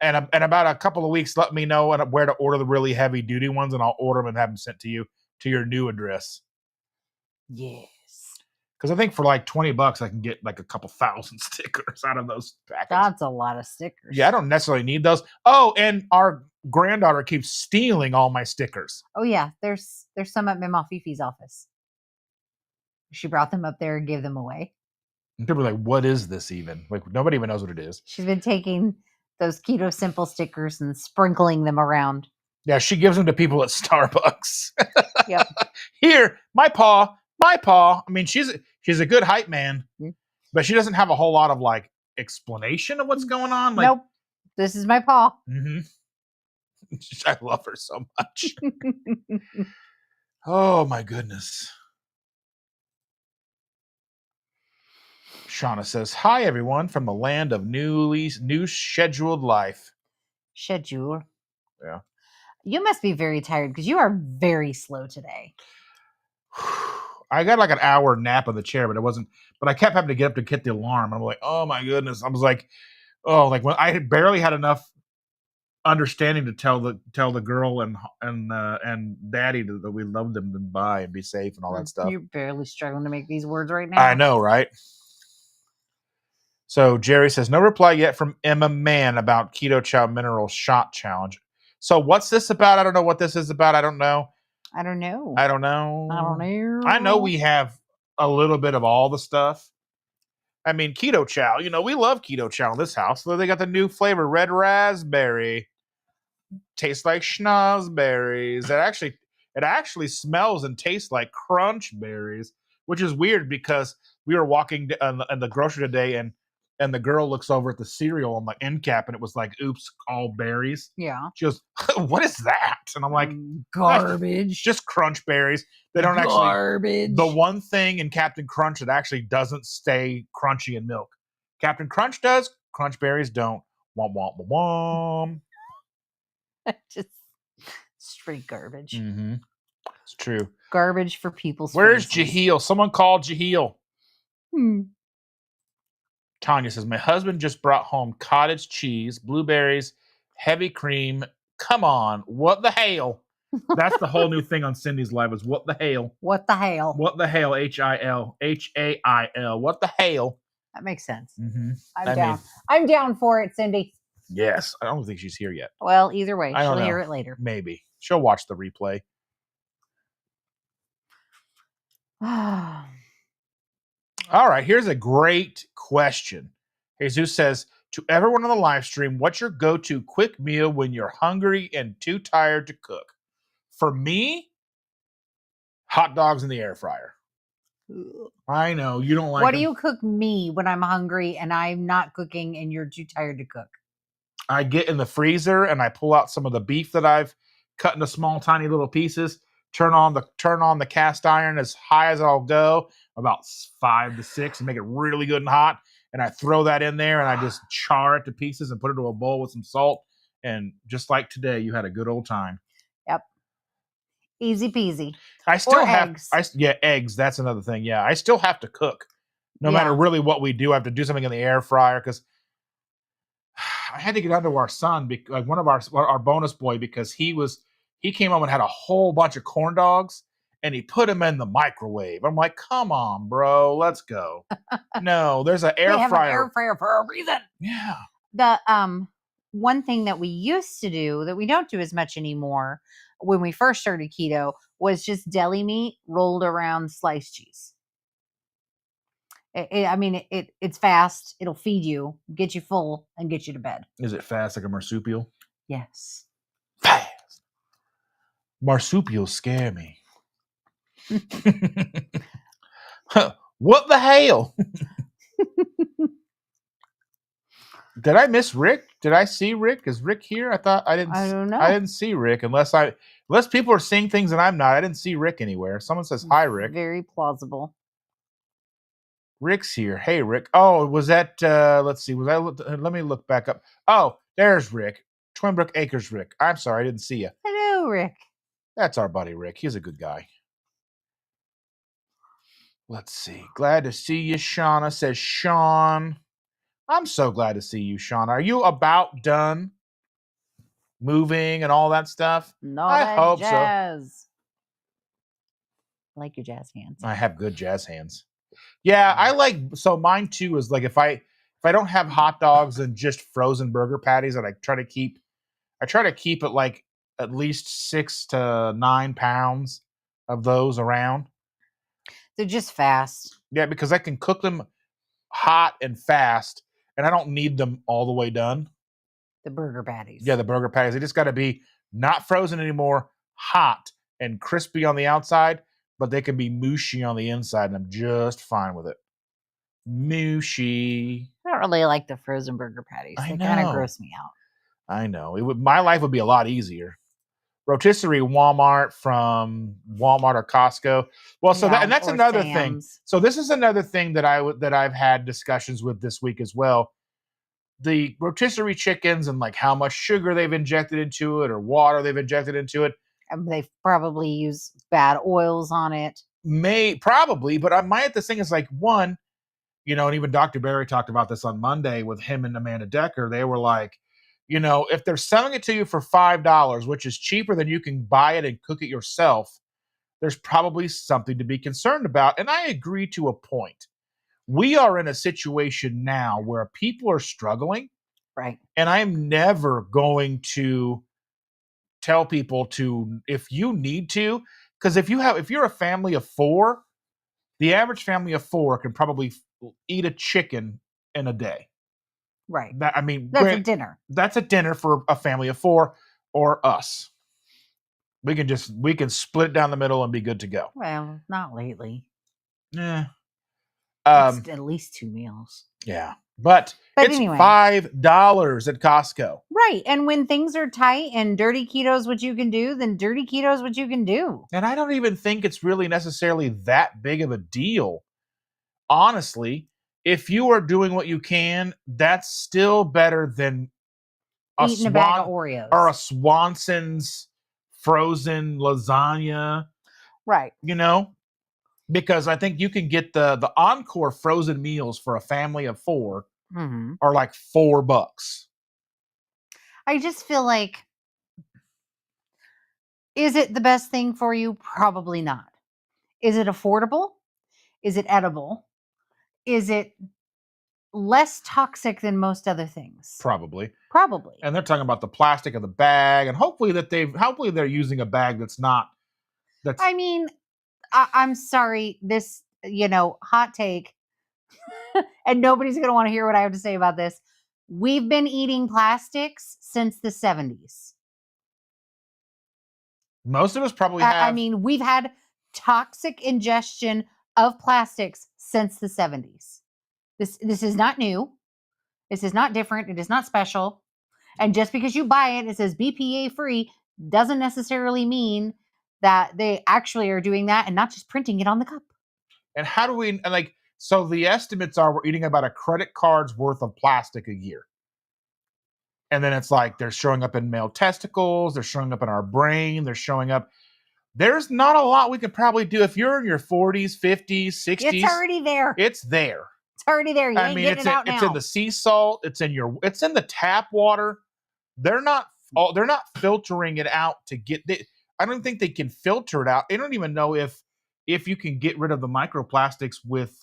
And about a couple of weeks, let me know where to order the really heavy duty ones, and I'll order them and have them sent to you to your new address. Yes. Because I think for like $20, I can get like a couple thousand stickers out of those packets. That's a lot of stickers. Yeah, I don't necessarily need those. Oh, and our granddaughter keeps stealing all my stickers. Oh yeah, there's some at Mama Fifi's office. She brought them up there and gave them away. And people are like, "What is this even?" Like nobody even knows what it is. She's been taking those KetoSimple stickers and sprinkling them around. Yeah, she gives them to people at Starbucks. Yep. Here, my paw. I mean, she's a good hype man, but she doesn't have a whole lot of like explanation of what's going on. Like, nope, this is my paw. Mm-hmm. I love her so much. Oh my goodness. Shauna says, "Hi everyone from the land of new scheduled life." Schedule. Yeah. You must be very tired because you are very slow today. I got like an hour nap in the chair, but it wasn't. But I kept having to get up to get the alarm. I'm like, oh my goodness. I was like, oh, like when I had barely had enough understanding to tell the girl and daddy that we loved them and bye and be safe and all that stuff. You're barely struggling to make these words right now. I know, right? So Jerry says, no reply yet from Emma Mann about Keto Chow Mineral Shot Challenge. So what's this about? I don't know what this is about. I don't know. I don't know. I know we have a little bit of all the stuff. I mean, Keto Chow, we love Keto Chow in this house. So they got the new flavor, red raspberry. Tastes like schnozberries. That actually, It actually smells and tastes like crunch berries, which is weird because we were walking in the grocery today and the girl looks over at the cereal on the end cap and it was like, oops, all berries. Yeah. She goes, what is that? And I'm like, garbage. just crunch berries. They don't actually. Garbage. The one thing in Captain Crunch that actually doesn't stay crunchy in milk. Captain Crunch does. Crunch berries don't. Womp womp womp womp. Just straight garbage. Mm-hmm. It's true. Garbage for people's Where's faces. Jaheel? Someone called Jaheel. Hmm. Tanya says, my husband just brought home cottage cheese, blueberries, heavy cream. Come on. What the hell? That's the whole new thing on Cindy's Live is what the hell? What the hell? What the hell? H-I-L. H-A-I-L. What the hell? That makes sense. Mm-hmm. I'm down. I'm down for it, Cindy. Yes. I don't think she's here yet. Well, either way, I don't she'll know. hear it later. Maybe. She'll watch the replay. All right. Here's a great question. Jesus says, to everyone on the live stream, what's your go-to quick meal when you're hungry and too tired to cook? For me, hot dogs in the air fryer. I know you don't like What them. do you cook me when I'm hungry and I'm not cooking and you're too tired to cook? I get in the freezer and I pull out some of the beef that I've cut into small, tiny little pieces. Turn on the cast iron as high as I'll go, about 5 to 6, and make it really good and hot. And I throw that in there and I just char it to pieces and put it into a bowl with some salt. And just like today, you had a good old time. Yep. Easy peasy. I still have eggs. Eggs. That's another thing. Yeah, I still have to cook. No matter really what we do, I have to do something in the air fryer because I had to get under our son, like one of our bonus boy, because he came home and had a whole bunch of corn dogs and he put them in the microwave. I'm like, come on, bro, let's go. No, there's an air fryer. An air fryer for a reason. Yeah. The one thing that we used to do that we don't do as much anymore when we first started keto was just deli meat rolled around sliced cheese. It's fast. It'll feed you, get you full, and get you to bed. Is it fast like a marsupial? Yes. Fast. Marsupials scare me. What the hell? Did I miss Rick? Did I see Rick? Is Rick here? I don't know. I didn't see Rick unless people are seeing things and I'm not. I didn't see Rick anywhere. Someone says hi, Rick. Very plausible. Rick's here. Hey, Rick. Oh, was that? Let's see. Let me look back up. Oh, there's Rick. Twinbrook Acres Rick. I'm sorry, I didn't see you. Hello, Rick. That's our buddy Rick. He's a good guy. Let's see. Glad to see you, Shauna, says Sean. I'm so glad to see you, Shauna. Are you about done moving and all that stuff? No, I hope jazz. So. I like your jazz hands. I have good jazz hands. Yeah, mine too is like if I don't have hot dogs and just frozen burger patties, and I try to keep it like at least 6 to 9 pounds of those around. They're just fast. Yeah, because I can cook them hot and fast, and I don't need them all the way done. The burger patties. Yeah, the burger patties. They just got to be not frozen anymore, hot and crispy on the outside, but they can be mushy on the inside, and I'm just fine with it. Mushy. I don't really like the frozen burger patties. They kind of gross me out. I know. My life would be a lot easier. Rotisserie Walmart from Walmart or Costco. Well, so that's another thing. So this is another thing that I've had discussions with this week as well. The rotisserie chickens and like how much sugar they've injected into it or water they've injected into it. They probably use bad oils on it. Probably, but the thing is like one, and even Dr. Barry talked about this on Monday with him and Amanda Decker. They were like, if they're selling it to you for $5, which is cheaper than you can buy it and cook it yourself, there's probably something to be concerned about. And I agree to a point. We are in a situation now where people are struggling. Right. And I'm never going to tell people to, if you need to, because if you're a family of 4, the average family of 4 can probably eat a chicken in a day. Right. That's a dinner. That's a dinner for a family of 4 or us. We can split it down the middle and be good to go. Well, not lately. Yeah. It's at least 2 meals. Yeah. But it's anyway. $5 at Costco. Right. And when things are tight and dirty keto is what you can do, then dirty keto is what you can do. And I don't even think it's really necessarily that big of a deal. Honestly, if you are doing what you can, that's still better than Eating a bag of Oreos. Or a Swanson's frozen lasagna. Right. Because I think you can get the Encore frozen meals for a family of 4 are like $4. I just feel like, is it the best thing for you? Probably not. Is it affordable? Is it edible? Is it less toxic than most other things? Probably. Probably. And they're talking about the plastic of the bag, and hopefully they're using a bag that's not. I mean, I'm sorry, this, hot take, and nobody's going to want to hear what I have to say about this. We've been eating plastics since the 70s. Most of us probably have. I mean, we've had toxic ingestion of plastics since the 70s. This is not new. This is not different. It is not special. And just because you buy it, it says BPA free, doesn't necessarily mean that they actually are doing that and not just printing it on the cup. And how do we, so the estimates are we're eating about a credit card's worth of plastic a year. And then it's like they're showing up in male testicles, they're showing up in our brain, they're showing up. There's not a lot we could probably do if you're in your 40s, 50s, 60s. It's already there. It's there. It's already there. You ain't getting it out now. It's in the sea salt. It's in the tap water. They're not filtering it out to get. I don't think they can filter it out. They don't even know if you can get rid of the microplastics with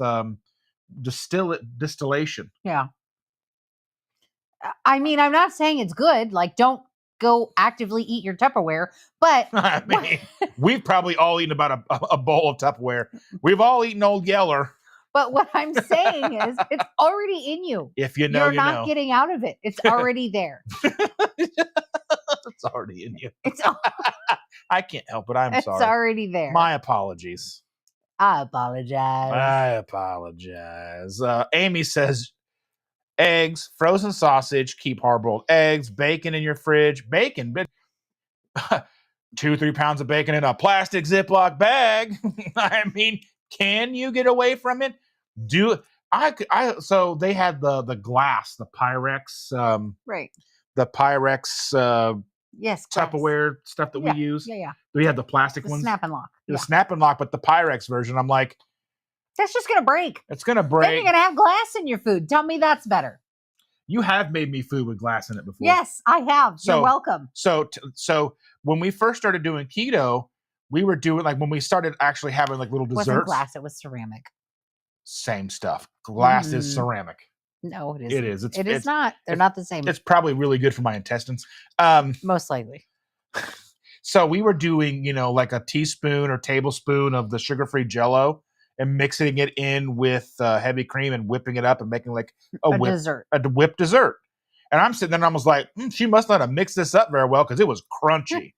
distillation. Yeah. I mean, I'm not saying it's good. Like, don't go actively eat your Tupperware. But I mean, we've probably all eaten about a bowl of Tupperware. We've all eaten Old Yeller. But what I'm saying is, it's already in you. If you know, you're not getting out of it. It's already there. It's already in you. I can't help it. I'm sorry. It's already there. My apologies. I apologize. Amy says, eggs, frozen sausage, keep hard-boiled eggs, bacon in your fridge. Bacon, 2-3 pounds of bacon in a plastic Ziploc bag. I mean, can you get away from it? So they had the glass, the Pyrex, right? The Pyrex, yes, Tupperware stuff that we use. Yeah. We had the plastic ones, snap and lock. The snap and lock, but the Pyrex version, I'm like, that's just gonna break. It's gonna break. Then you're gonna have glass in your food. Tell me that's better. You have made me food with glass in it before. Yes, I have. You're welcome. So when we first started doing keto, we were doing when we started actually having little desserts. It wasn't glass, it was ceramic. Same stuff. Glass is ceramic. No, it isn't. It is. It is not. They're not the same. It's probably really good for my intestines. Most likely. So we were doing, a teaspoon or tablespoon of the sugar-free Jell-O and mixing it in with heavy cream and whipping it up and making a whipped dessert. And I'm sitting there and I was like, she must not have mixed this up very well because it was crunchy.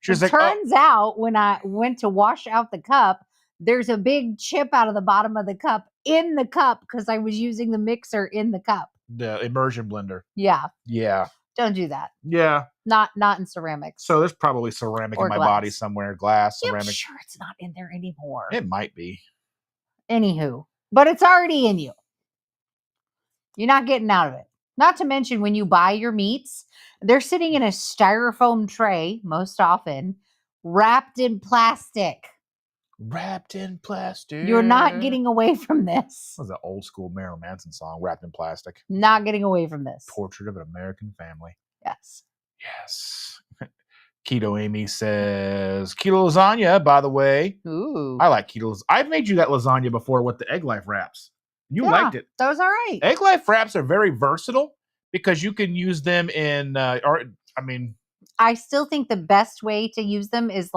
Turns out when I went to wash out the cup, there's a big chip out of the bottom of the cup in the cup because I was using the mixer in the cup. The immersion blender. Yeah. Yeah. Don't do that. Yeah. Not in ceramics. So there's probably ceramic in my body somewhere. Glass, ceramic. I'm sure it's not in there anymore. It might be. Anywho. But it's already in you. You're not getting out of it. Not to mention when you buy your meats, they're sitting in a styrofoam tray, most often, wrapped in plastic. Wrapped in plastic. You're not getting away from this. That was an old school Marilyn Manson song, Wrapped in Plastic. Not getting away from this. Portrait of an American Family. Yes. Keto Amy says, keto lasagna, by the way. Ooh. I like keto. I've made you that lasagna before with the egg life wraps. You liked it. That was all right. Egg life wraps are very versatile because you can use them in, I still think the best way to use them is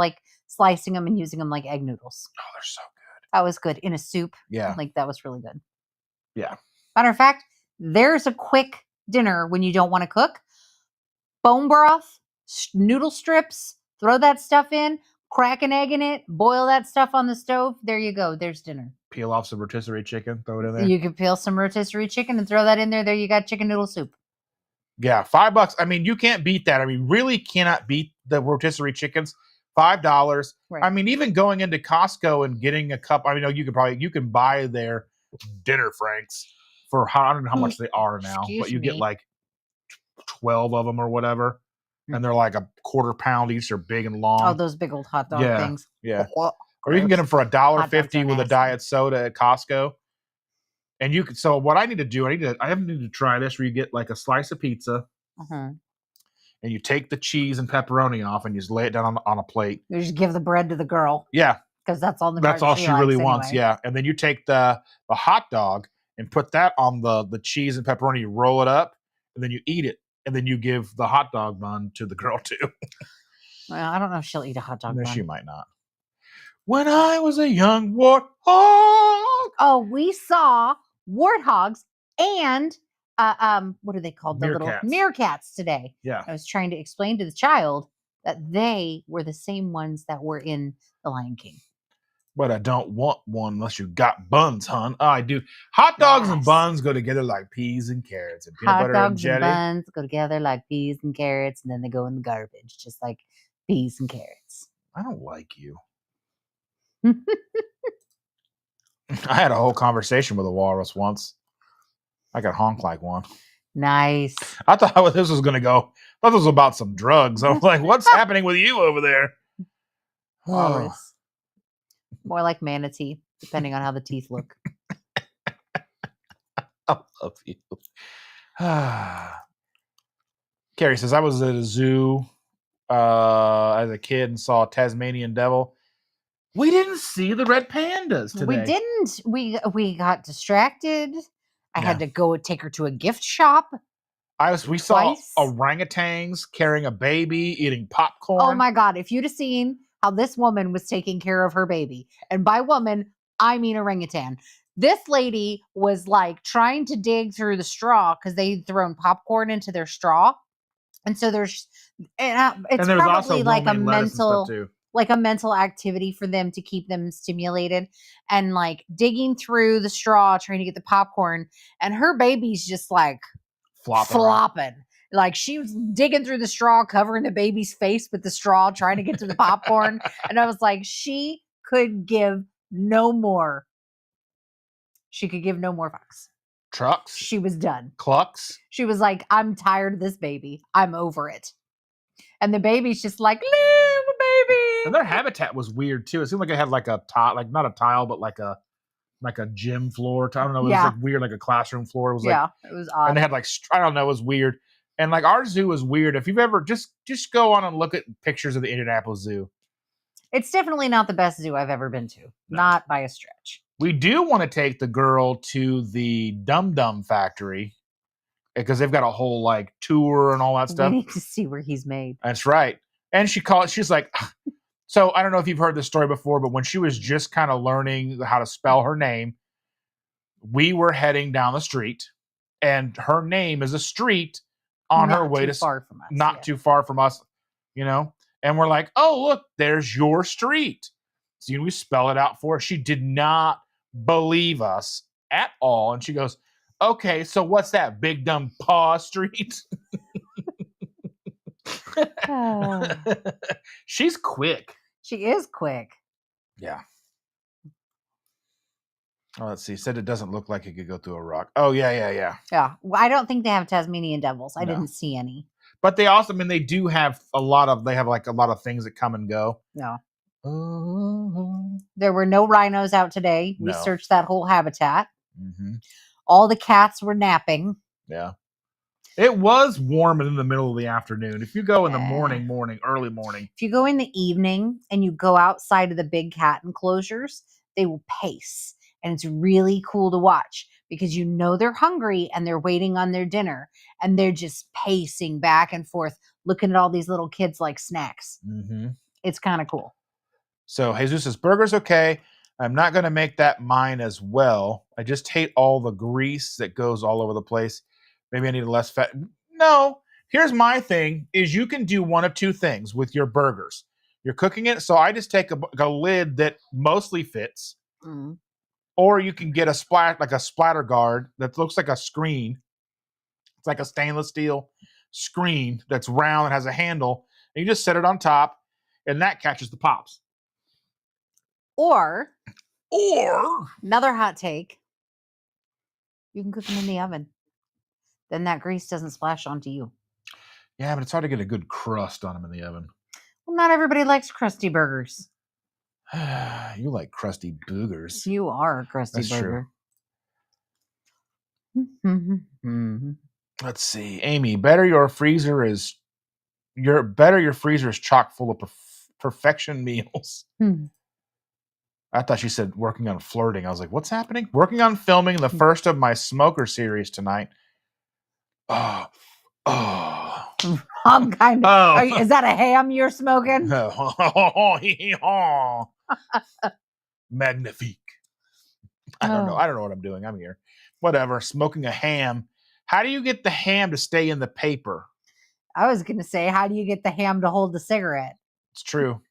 slicing them and using them like egg noodles. Oh, they're so good. That was good. In a soup. Yeah. That was really good. Yeah. Matter of fact, there's a quick dinner when you don't want to cook. Bone broth, noodle strips, Throw that stuff in, crack an egg in it, boil that stuff on the stove. There you go. There's dinner. Peel off some rotisserie chicken, throw it in there. You can peel some rotisserie chicken and throw that in there. There you got chicken noodle soup. Yeah, $5. I mean, you can't beat that. I mean, really cannot beat the rotisserie chickens. $5. Right. I mean, even going into Costco and getting a cup. I mean, you can buy their dinner franks for I don't know how much they are now, but you get like 12 of them or whatever, and they're like a quarter pound each. They're big and long. Oh, those big old hot dog things. Yeah. Or you can get them for $1.50 with a diet soda at Costco. And you can. So what I need to do, I need to try this. Where you get like a slice of pizza, and you take the cheese and pepperoni off, and you just lay it down on a plate. You just give the bread to the girl. Yeah, because that's all she really wants. Anyway. Yeah, and then you take the hot dog and put that on the cheese and pepperoni. You roll it up, and then you eat it, and then you give the hot dog bun to the girl too. Well, I don't know if she'll eat a hot dog bun. She might not. When I was a young warthog. Oh, we saw warthogs and what are they called? The little meerkats today. Yeah. I was trying to explain to the child that they were the same ones that were in The Lion King. But I don't want one unless you got buns, hon. Oh, I do. Hot dogs and buns go together like peas and carrots and peanut butter and jelly. Hot dogs and buns go together like peas and carrots, and then they go in the garbage, just like peas and carrots. I don't like you. I had a whole conversation with a walrus once. I got honked like one. Nice. I thought this was going to go. I thought this was about some drugs. I was like, what's happening with you over there? Walrus. More like manatee, depending on how the teeth look. I love you. Carrie says, I was at a zoo as a kid and saw a Tasmanian devil. We didn't see the red pandas today. We didn't. We got distracted. I had to go take her to a gift shop. We saw orangutans carrying a baby, eating popcorn. Oh my God. If you'd have seen how this woman was taking care of her baby, and by woman, I mean orangutan. This lady was like trying to dig through the straw because they'd thrown popcorn into their straw. And so it's probably like a mental activity for them to keep them stimulated, and like digging through the straw, trying to get the popcorn, and her baby's just like flopping. Like she was digging through the straw, covering the baby's face with the straw, trying to get to the popcorn. And I was like, she could give no more. She could give no more fucks. Trucks. She was done. Clucks. She was like, I'm tired of this baby. I'm over it. And the baby's just like, little baby. And their habitat was weird too. It seemed like it had like a tile, like not a tile, but like a gym floor. I don't know. It was like weird, like a classroom floor. It was like, it was odd. And they had like, I don't know, it was weird. And like our zoo was weird. If you've ever just go on and look at pictures of the Indianapolis Zoo. It's definitely not the best zoo I've ever been to. No. Not by a stretch. We do want to take the girl to the Dum Dum factory because they've got a whole like tour and all that stuff. We need to see where he's made. That's right. And she's like, so I don't know if you've heard this story before, but when she was just kind of learning how to spell her name, we were heading down the street and her name is a street on her way to too far from us, you know? And we're like, oh, look, there's your street. So we spell it out for her. She did not believe us at all. And she goes, okay, so what's that? Big Dumb Paw Street? She's quick. She is quick. Yeah. Oh, let's see. Said it doesn't look like it could go through a rock. Oh, yeah. Yeah. Well, I don't think they have Tasmanian devils. I didn't see any. But they also, they do have a lot of things that come and go. Yeah. There were no rhinos out today. We searched that whole habitat. Mm-hmm. All the cats were napping. Yeah. It was warm in the middle of the afternoon. If you go in the early morning. If you go in the evening and you go outside of the big cat enclosures, they will pace. And it's really cool to watch because you know they're hungry and they're waiting on their dinner. And they're just pacing back and forth, looking at all these little kids like snacks. Mm-hmm. It's kind of cool. So Jesus says, burger's okay. I'm not going to make that mine as well. I just hate all the grease that goes all over the place. Maybe I need less fat. No, here's my thing is you can do one of two things with your burgers. You're cooking it. So I just take a lid that mostly fits, Mm. or you can get a splatter guard that looks like a screen. It's like a stainless steel screen that's round and has a handle. And you just set it on top, and that catches the pops. Or Or another hot take, you can cook them in the oven. Then that grease doesn't splash onto you. yeah, but it's hard to get a good crust on them in the oven. Well, not everybody likes crusty burgers. You like crusty boogers. You are a crusty That's true. burger. Let's see, Amy. Your freezer is chock full of perfection meals. I thought she said working on flirting. I was like, what's happening? Working on filming the first of my smoker series tonight. Oh. I'm kind of. Oh. Is that a ham you're smoking? Magnifique. I don't know. I don't know what I'm doing. I'm here. Whatever. Smoking a ham. How do you get the ham to stay in the paper? I was going to say, how do you get the ham to hold the cigarette? It's true.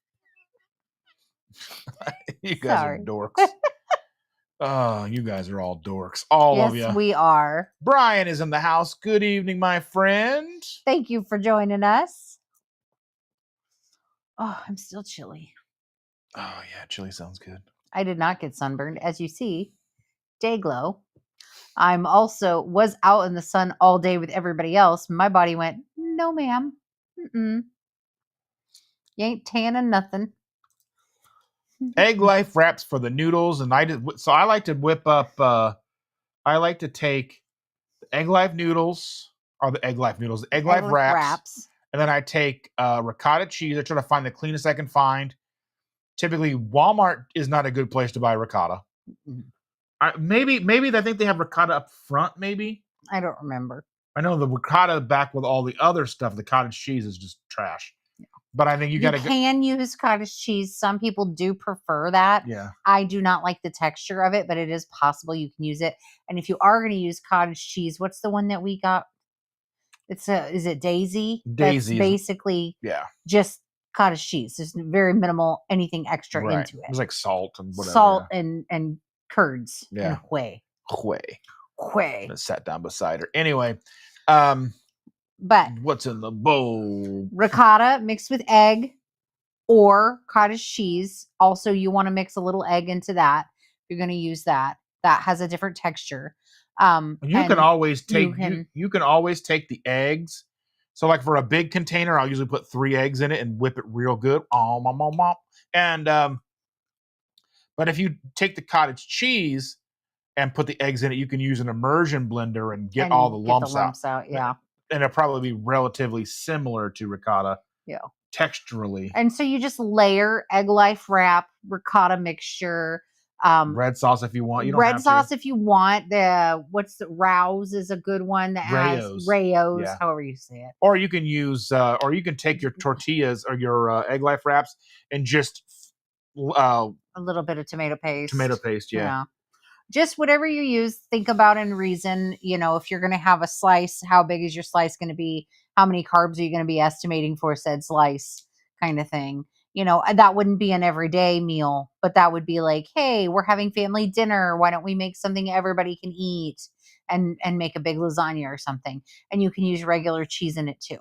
You guys Sorry. are dorks. Oh, you guys are all dorks. All of you. Yes, we are. Brian is in the house. Good evening, my friend. Thank you for joining us. Oh, I'm still chilly. Oh, yeah. Chili sounds good. I did not get sunburned. As you see, day glow. I'm also was out in the sun all day with everybody else. My body went, no, ma'am. You ain't tanning nothing. Egg life wraps for the noodles, and I like to whip up. I like to take the egg life noodles, or the egg life noodles, the egg life wraps, and then I take ricotta cheese. I try to find the cleanest I can find. Typically, Walmart is not a good place to buy ricotta. Maybe I think they have ricotta up front. Maybe I don't remember. I know the ricotta back with all the other stuff. The cottage cheese is just trash. But I think you can use cottage cheese. Some people do prefer that. Yeah. I do not like the texture of it, but it is possible you can use it. And if you are going to use cottage cheese, what's the one that we got? Is it Daisy? Daisy. That's basically just cottage cheese. There's very minimal anything extra into it. It's like salt and whatever. Salt and curds and whey. I sat down beside her. Anyway, but what's in the bowl? Ricotta mixed with egg or cottage cheese. Also, you want to mix a little egg into that. You're going to use that. That has a different texture. You can always take the eggs. So, like for a big container, I'll usually put 3 eggs in it and whip it real good. And but if you take the cottage cheese and put the eggs in it, you can use an immersion blender and get all the lumps out. Yeah. And it'll probably be relatively similar to ricotta. Yeah. Texturally. And so you just layer egg life wrap, ricotta mixture, red sauce if you want. You don't red have sauce to. if you want. Rouse is a good one that has Rayos, however you say it. Or you can use, or you can take your tortillas or your egg life wraps and just a little bit of tomato paste. Yeah. Just whatever you use, think about and reason. If you're going to have a slice, how big is your slice going to be? How many carbs are you going to be estimating for said slice, kind of thing? That wouldn't be an everyday meal, but that would be like, hey, we're having family dinner. Why don't we make something everybody can eat and make a big lasagna or something? And you can use regular cheese in it too.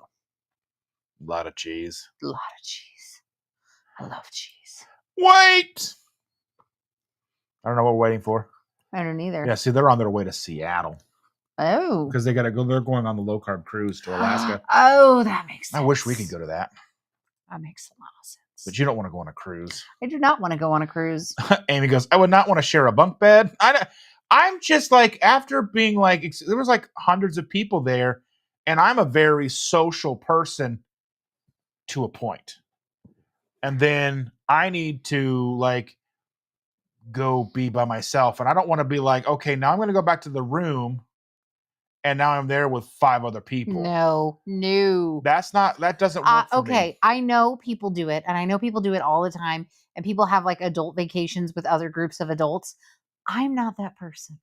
A lot of cheese. I love cheese. Wait! I don't know what we're waiting for. I don't either. Yeah, see, they're on their way to Seattle. Oh. Because they got to go. They're going on the low carb cruise to Alaska. Oh, that makes sense. I wish we could go to that. That makes a lot of sense. But you don't want to go on a cruise. I do not want to go on a cruise. Amy goes, I would not want to share a bunk bed. I'm just like, after being like, there was like hundreds of people there, and I'm a very social person to a point. And then I need to like go be by myself. And I don't want to be like, okay, now I'm going to go back to the room and now I'm there with 5 other people. No. That doesn't work for me. I know people do it, and I know people do it all the time, and people have like adult vacations with other groups of adults. I'm not that person.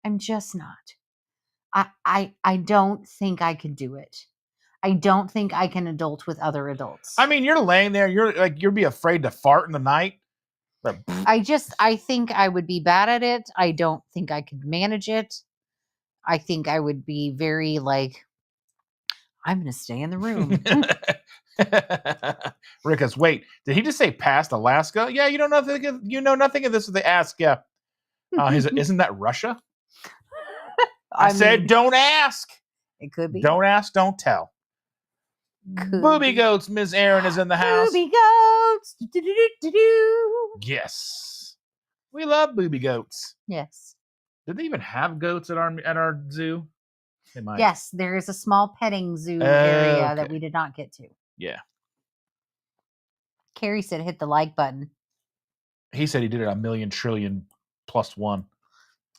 I'm just not. I don't think I could do it. I don't think I can adult with other adults. I mean, you're laying there. You'd be afraid to fart in the night. But I think I would be bad at it. I don't think I could manage it. I think I would be very like, I'm going to stay in the room. Rick's, wait, did he just say past Alaska? Yeah, you know nothing of this with the ask. Yeah. Isn't that Russia? I said, don't ask. It could be. Don't ask, don't tell. Booby goats, Ms. Aaron is in the house. Booby goats. Do-do-do-do-do. Yes. We love booby goats. Yes. Did they even have goats at our zoo? They might. Yes, there is a small petting zoo area that we did not get to. Yeah. Carrie said hit the like button. He said he did it 1,000,000,000,000,000,000 plus 1.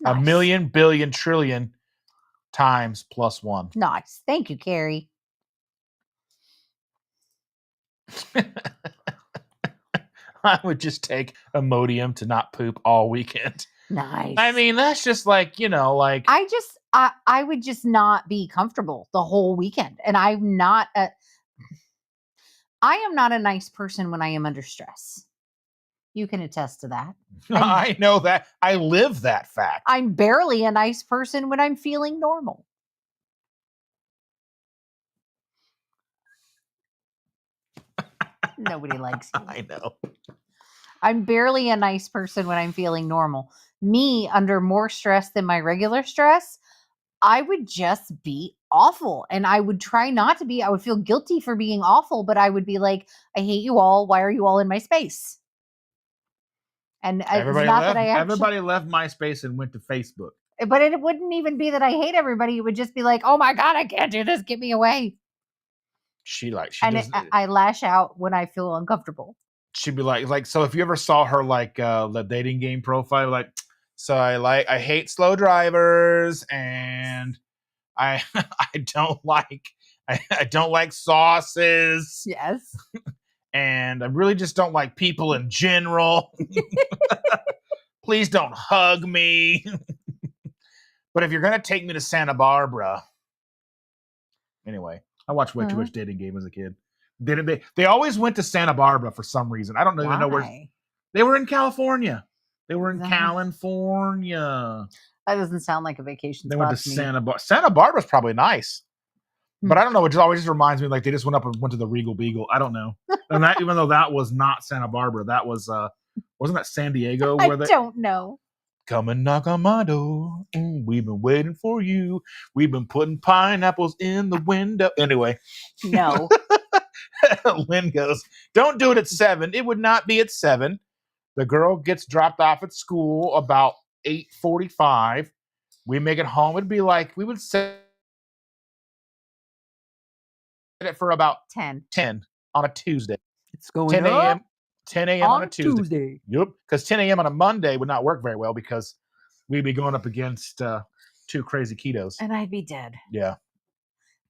Nice. 1,000,000,000,000,000,000 times plus 1. Nice. Thank you, Carrie. I would just take Imodium to not poop all weekend. Nice. I mean, that's just like, like I would just not be comfortable the whole weekend. And I am not a nice person when I am under stress. You can attest to that. I know that. I live that fact. I'm barely a nice person when I'm feeling normal. Nobody likes you. I know. I'm barely a nice person when I'm feeling normal. Me, under more stress than my regular stress, I would just be awful. And I would try not to be. I would feel guilty for being awful, but I would be like, I hate you all. Why are you all in my space? And everybody it's not left. that I Everybody left MySpace and went to Facebook. But it wouldn't even be that I hate everybody. It would just be like, oh my God, I can't do this. Get me away. I lash out when I feel uncomfortable. She'd be like, so if you ever saw her the dating game profile, like, so I hate slow drivers and I don't like sauces. Yes. And I really just don't like people in general. Please don't hug me. But if you're going to take me to Santa Barbara. Anyway, I watched way too much dating game as a kid. They always went to Santa Barbara for some reason. I don't even know where. They were in California. California. That doesn't sound like a vacation. They went to Santa Barbara. Santa Barbara's probably nice. But I don't know. It just always reminds me like they just went up and went to the Regal Beagle. I don't know. And that, even though that was not Santa Barbara, that was wasn't that San Diego? I don't know. Come and knock on my door. We've been waiting for you. We've been putting pineapples in the window. Anyway. No. Lynn goes, don't do it at 7. It would not be at 7. The girl gets dropped off at school about 8:45. We make it home. It'd be like we would set it for about 10 on a Tuesday. It's going 10 a.m. 10 a.m. on a Tuesday. Yep. Because 10 a.m. on a Monday would not work very well because we'd be going up against 2 crazy ketos. And I'd be dead. Yeah.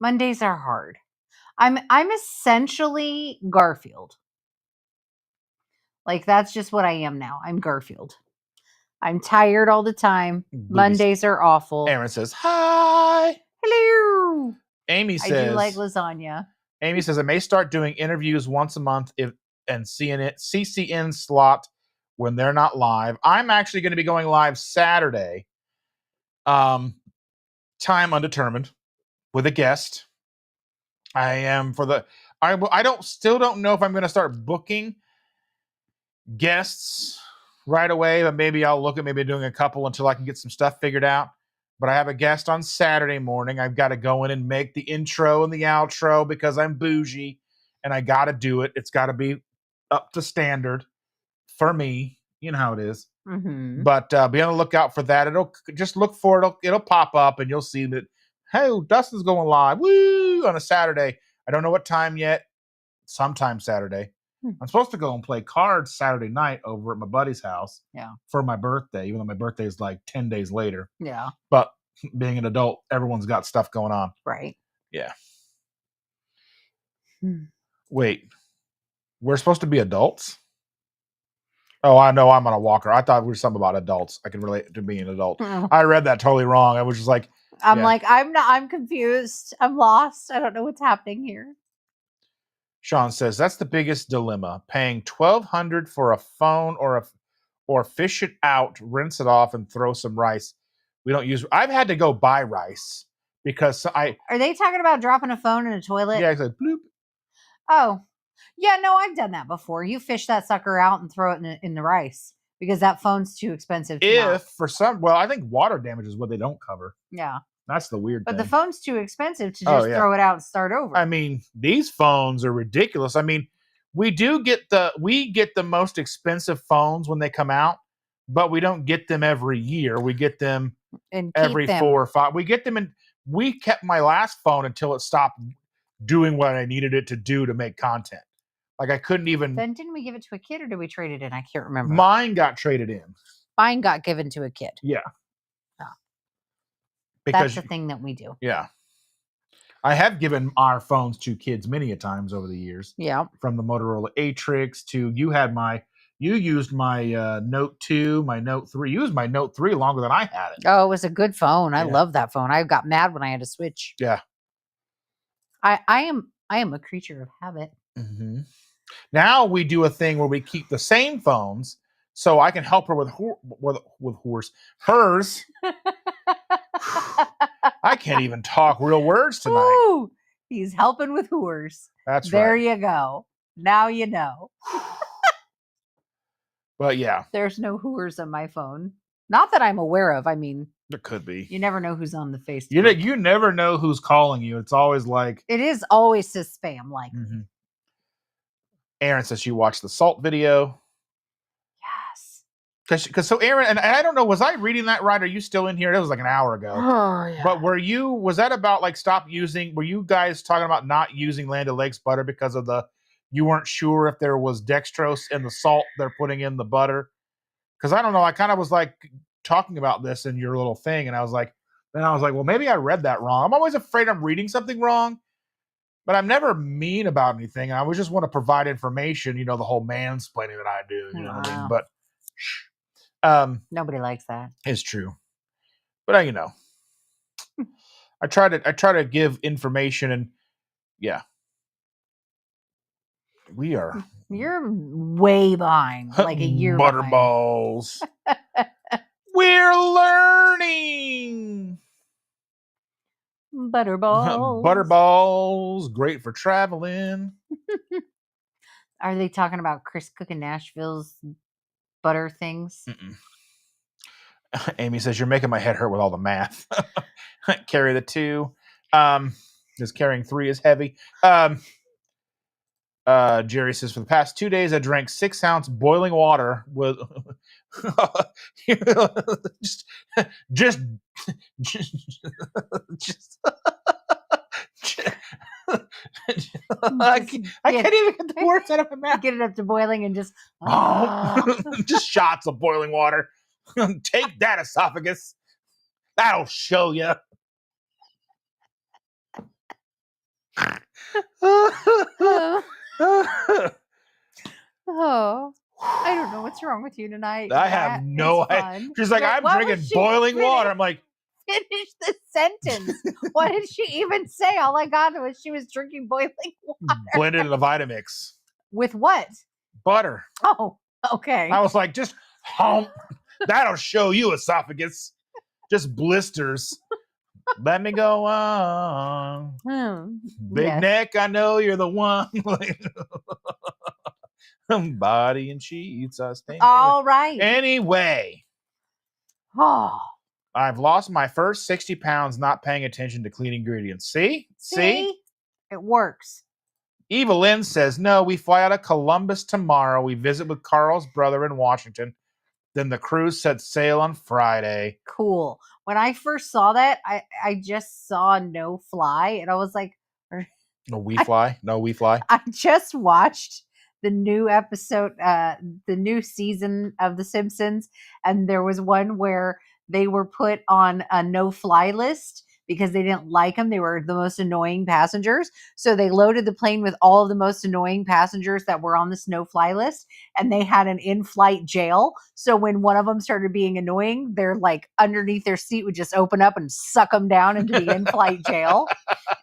Mondays are hard. I'm essentially Garfield. Like that's just what I am now. I'm Garfield. I'm tired all the time. Mondays are awful. Aaron says, hi. Hello. Amy says, I do like lasagna. Amy says, I may start doing interviews once a month and CCN slot when they're not live. I'm actually going to be going live Saturday. Time undetermined with a guest. I am still don't know if I'm going to start booking guests right away, but maybe I'll look at maybe doing a couple until I can get some stuff figured out. But I have a guest on Saturday morning. I've got to go in and make the intro and the outro because I'm bougie and I got to do it. It's got to be up to standard for me. You know how it is. Mm-hmm. But be on the lookout for that. It'll just look for it. It'll pop up and you'll see that, hey, Dustin's going live. Woo! On a Saturday. I don't know what time yet. Sometime Saturday. I'm supposed to go and play cards Saturday night over at my buddy's house for my birthday, even though my birthday is like 10 days later. Yeah. But being an adult, everyone's got stuff going on. Right. Yeah. Wait, we're supposed to be adults? Oh, I know I'm on a walker. I thought we were something about adults. I can relate to being an adult. I read that totally wrong. I was just like, I'm Yeah. like, I'm confused. I'm lost. I don't know what's happening here. Sean says that's the biggest dilemma: paying $1,200 for a phone or fish it out, rinse it off, and throw some rice. We don't use. I've had to go buy rice because Are they talking about dropping a phone in a toilet? it's like bloop. Oh, yeah. No, I've done that before. You fish that sucker out and throw it in the rice because that phone's too expensive. To not. If for some, well, I think water damage is what they don't cover. Yeah. That's the weird But thing. the phone's too expensive to Oh, just yeah. throw it out and start over. I mean, these phones are ridiculous. I mean, we get the most expensive phones when they come out, but we don't get them every year. We get them and every keep them. 4 or 5. We get them in. We kept my last phone until it stopped doing what I needed it to do to make content. Like I couldn't even. Then didn't we give it to a kid or did we trade it in? I can't remember. Mine got traded in. Mine got given to a kid. Yeah. Oh. Because that's the thing that we do. Yeah. I have given our phones to kids many a times over the years. Yeah. From the Motorola Atrix to you used my Note 2, my Note 3. You used my Note 3 longer than I had it. Oh, it was a good phone. I Yeah. love that phone. I got mad when I had to switch. Yeah. I am a creature of habit. Mm-hmm. Now we do a thing where we keep the same phones so I can help her with hers. I can't even talk real words tonight. Ooh, he's helping with whores. That's there right. you go. Now you know. But yeah. There's no whores on my phone. Not that I'm aware of. I mean, there could be. You never know who's on the face. You never know who's calling you. It's always like. It is always a spam like. Mm-hmm. Aaron says she watched the salt video. Yes. Because so Aaron, and I don't know, was I reading that right? Are you still in here? It was like an hour ago. Oh, yeah. But was that about like were you guys talking about not using Land O'Lakes butter because of you weren't sure if there was dextrose in the salt they're putting in the butter? Because I don't know, I kind of was like talking about this in your little thing, and I was like, well, maybe I read that wrong. I'm always afraid I'm reading something wrong. But I'm never mean about anything. I just want to provide information, the whole mansplaining that I do, you know what I mean? But nobody likes that. It's true. But I try to give information, and yeah. You're way behind, like a year Butterballs. We're learning. Butterballs. Butterballs, great for traveling. Are they talking about Chris Cooking Nashville's butter things? Mm-mm. Amy says, you're making my head hurt with all the math. Carry the 2. Because carrying 3 is heavy. Jerry says, for the past 2 days, I drank 6-ounce boiling water with just I can't even get the words out of my mouth. Get it up to boiling and just just shots of boiling water. Take that, esophagus. That'll show you. Oh, I don't know what's wrong with you tonight. I have no idea. She's like, I'm drinking boiling water. I'm like, finish the sentence. What did she even say? All I got was she was drinking boiling water. Blended in a Vitamix. With what? Butter. Oh, okay. I was like, just hump. That'll show you, esophagus. Just blisters. Let me go on. Big neck, I know you're the one. Body and sheets, I stand. All right. Anyway. Oh. I've lost my first 60 pounds not paying attention to clean ingredients. See? It works. Eva Lynn says, no, we fly out of Columbus tomorrow. We visit with Carl's brother in Washington. Then the cruise sets sail on Friday. Cool. When I first saw that, I just saw no fly, and I was like, No, we fly. I just watched the new episode, the new season of The Simpsons, and there was one where they were put on a no-fly list because they didn't like them. They were the most annoying passengers. So they loaded the plane with all of the most annoying passengers that were on this no-fly list, and they had an in-flight jail. So when one of them started being annoying, they're like underneath their seat would just open up and suck them down into the in-flight jail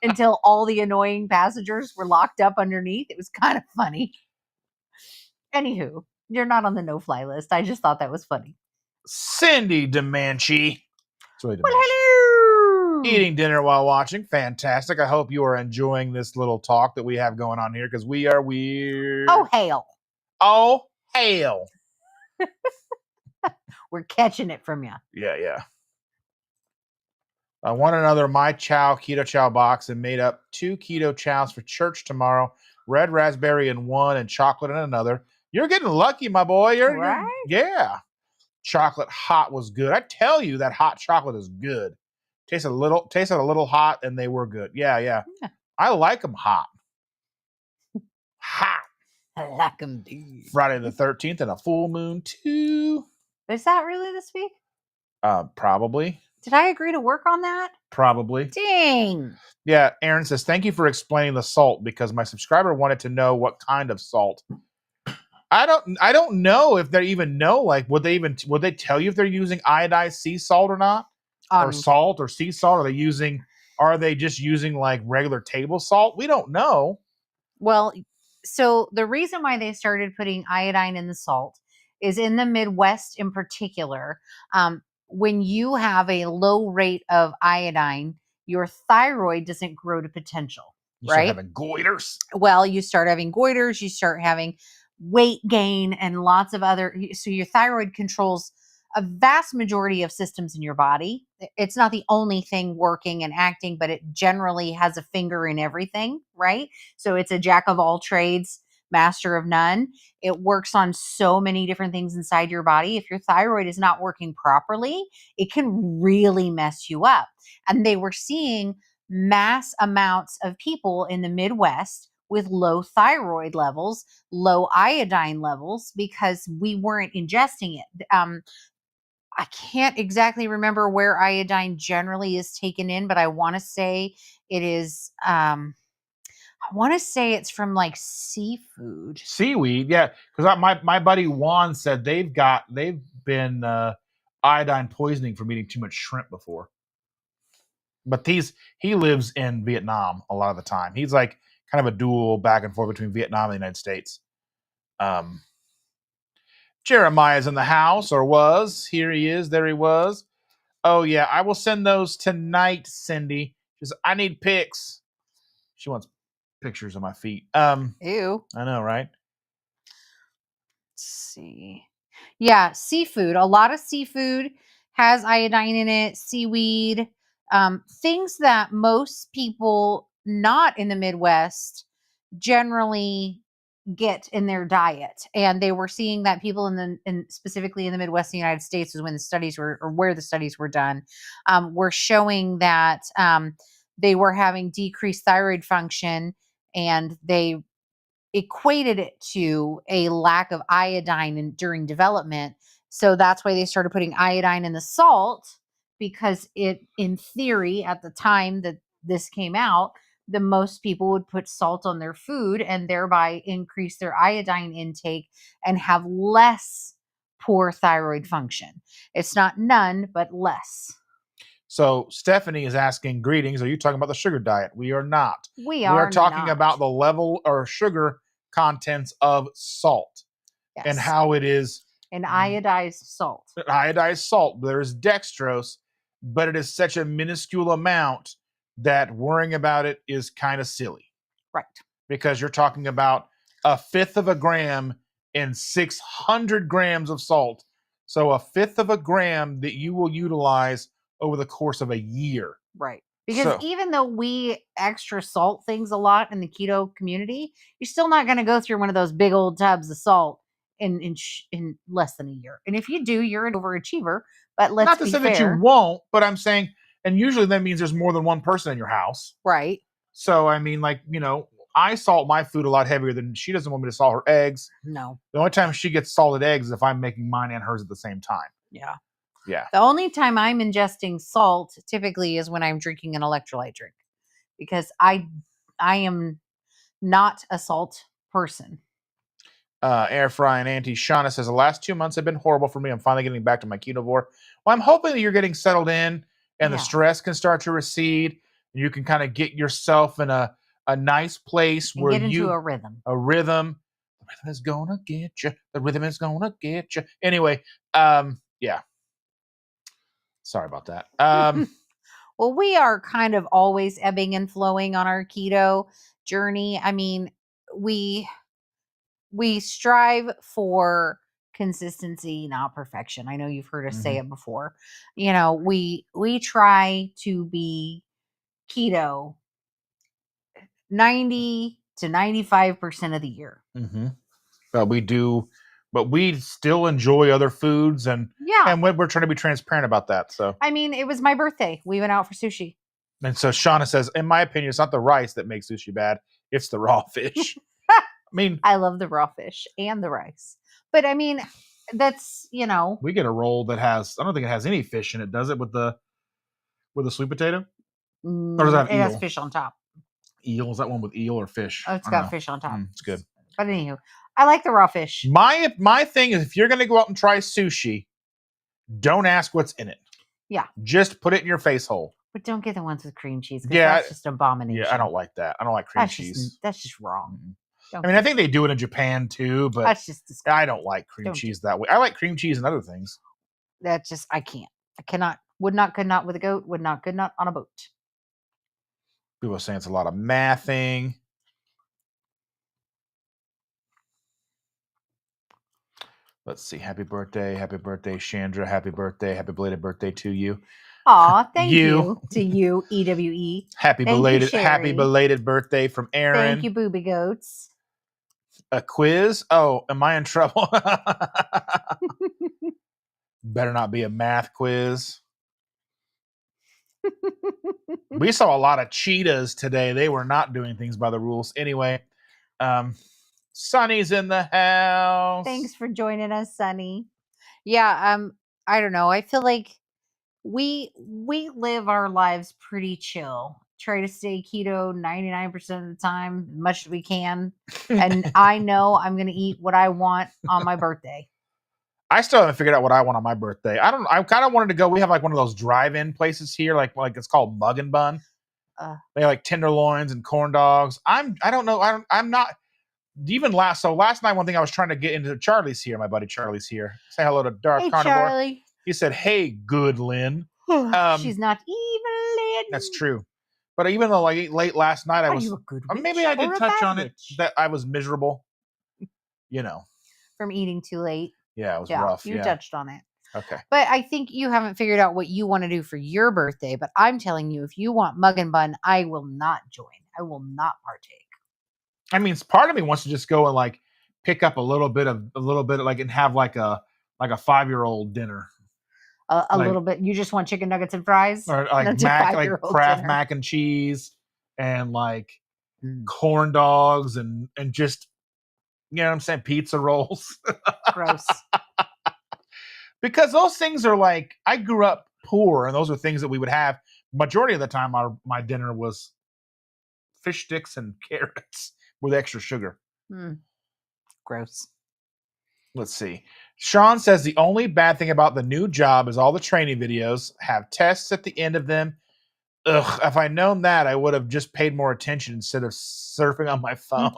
until all the annoying passengers were locked up underneath. It was kind of funny. Anywho, you're not on the no-fly list. I just thought that was funny. Cindy Demanchi. It's really Well, Demanchi. hello. Eating dinner while watching. Fantastic. I hope you are enjoying this little talk that we have going on here because we are weird. Oh, hail. Oh, hail. We're catching it from you. Yeah. I want another My Chow Keto Chow box and made up 2 keto chows for church tomorrow. Red raspberry in one and chocolate in another. You're getting lucky, my boy. Right? Yeah. Chocolate hot was good. I tell you that hot chocolate is good. Tasted a little hot, and they were good. Yeah. I like them hot. Hot. I like them, dude. Friday the 13th and a full moon too. Is that really this week? Probably. Did I agree to work on that? Probably. Dang. Yeah, Aaron says, thank you for explaining the salt because my subscriber wanted to know what kind of salt. I don't know if they even know, like, would they tell you if they're using iodized sea salt or not? Or salt or sea salt? Are they just using like regular table salt? We don't know. Well, so the reason why they started putting iodine in the salt is in the Midwest in particular. When you have a low rate of iodine, your thyroid doesn't grow to potential. You start having goiters. Well, you start having goiters, you start having weight gain and lots of other. So your thyroid controls a vast majority of systems in your body. It's not the only thing working and acting, but it generally has a finger in everything, right? So it's a jack of all trades, master of none. It works on so many different things inside your body. If your thyroid is not working properly, it can really mess you up. And they were seeing mass amounts of people in the Midwest with low thyroid levels, low iodine levels, because we weren't ingesting it. I can't exactly remember where iodine generally is taken in, but I want to say it is, I want to say it's from like seafood. Seaweed, yeah. Because my buddy Juan said they've been iodine poisoning from eating too much shrimp before. But he lives in Vietnam a lot of the time. He's like kind of a dual back and forth between Vietnam and the United States. Jeremiah's in the house, or was. Here he is. There he was. Oh, yeah. I will send those tonight, Cindy. She says, I need pics. She wants pictures of my feet. Ew. I know, right? Let's see. Yeah, seafood. A lot of seafood has iodine in it. Seaweed. Things that most people not in the Midwest generally get in their diet. And they were seeing that people specifically in the Midwest of the United States was when the studies were, or where the studies were done, were showing that they were having decreased thyroid function, and they equated it to a lack of iodine during development. So that's why they started putting iodine in the salt, because it, in theory, at the time that this came out, the most people would put salt on their food and thereby increase their iodine intake and have less poor thyroid function. It's not none, but less. So Stephanie is asking, greetings. Are you talking about the sugar diet? We are not. We are talking not. about the level or sugar contents of salt. Yes. And how it is an iodized salt. Iodized salt. There's dextrose, but it is such a minuscule amount that worrying about it is kind of silly. Right. Because you're talking about 1/5 of a gram in 600 grams of salt. So 1/5 of a gram that you will utilize over the course of a year. Right. Because even though we extra salt things a lot in the keto community, you're still not going to go through one of those big old tubs of salt in less than a year. And if you do, you're an overachiever. But let's not to say that you won't, but I'm saying, and usually that means there's more than one person in your house. Right. So, I mean, like, I salt my food a lot heavier than she doesn't want me to salt her eggs. No. The only time she gets salted eggs is if I'm making mine and hers at the same time. Yeah. Yeah. The only time I'm ingesting salt typically is when I'm drinking an electrolyte drink, because I am not a salt person. Air Fry and Auntie Shauna says the last 2 months have been horrible for me. I'm finally getting back to my ketovore. Well, I'm hoping that you're getting settled in and the Yeah. stress can start to recede. You can kind of get yourself in a nice place And where get into you a rhythm. a rhythm. The rhythm is gonna get you. The rhythm is gonna get you. Anyway, yeah. Sorry about that. Well, we are kind of always ebbing and flowing on our keto journey. I mean, we strive for consistency, not perfection. I know you've heard us say it before. You know, we try to be keto 90 to 95% of the year. But we still enjoy other foods, and Yeah. we're trying to be transparent about that. So I mean, it was my birthday. We went out for sushi. And so Shauna says, in my opinion, it's not the rice that makes sushi bad; it's the raw fish. I mean, I love the raw fish and the rice, but I mean, that's, you know, we get a roll that has, I don't think it has any fish in it, does it? With the sweet potato, or does that have it has eel? fish on top. Eel, is that one with eel or fish? Oh, it's I don't got know. fish on top. It's good. But anywho, I like the raw fish. My thing is, if you're going to go out and try sushi, don't ask what's in it. Yeah. Just put it in your face hole. But don't get the ones with cream cheese. Yeah, That's just abomination. Yeah, I don't like that. I don't like cream cheese. That's just wrong. I mean, I think they do it in Japan too, but that's just disgusting. I don't like cream cheese that way. I like cream cheese and other things. That's just, I can't. I cannot. Would not, could not with a goat. Would not, could not on a boat. People are saying it's a lot of mathing. Let's see. Happy birthday, Chandra. Happy belated birthday to you. Aw, thank you to you, EWE. Happy belated birthday from Aaron. Thank you, booby goats. A quiz? Oh, am I in trouble? Better not be a math quiz. We saw a lot of cheetahs today. They were not doing things by the rules. Anyway, Sunny's in the house. Thanks for joining us, Sunny. Yeah, I don't know. I feel like we live our lives pretty chill. Try to stay keto 99% of the time, as much as we can. And I know I'm going to eat what I want on my birthday. I still haven't figured out what I want on my birthday. I kind of wanted to go. We have like one of those drive-in places here, like it's called Mug and Bun. They have like tenderloins and corn dogs. I don't know. I'm not even last. So last night, one thing I was trying to get into. Charlie's here. My buddy Charlie's here. Say hello to Dark Hey, Carnivore. Charlie. He said, "Hey, good Lynn." She's not even Lynn. That's true. But even though like late last night, I was you a good witch maybe I did or a touch bad on it witch? that I was miserable. You know, From eating too late. Yeah, it was rough. You touched on it. Okay. But I think you haven't figured out what you want to do for your birthday. But I'm telling you, if you want Mug and Bun, I will not join. I will not partake. I mean, part of me wants to just go and like pick up a little bit of like and have like a 5-year-old dinner. A little bit. You just want chicken nuggets and fries, or like Kraft mac and cheese, and like corn dogs, and just, you know what I'm saying, pizza rolls. Gross. Because those things are like, I grew up poor, and those are things that we would have. Majority of the time, my dinner was fish sticks and carrots with extra sugar. Gross. Let's see. Sean says the only bad thing about the new job is all the training videos have tests at the end of them. Ugh, if I'd known that, I would have just paid more attention instead of surfing on my phone.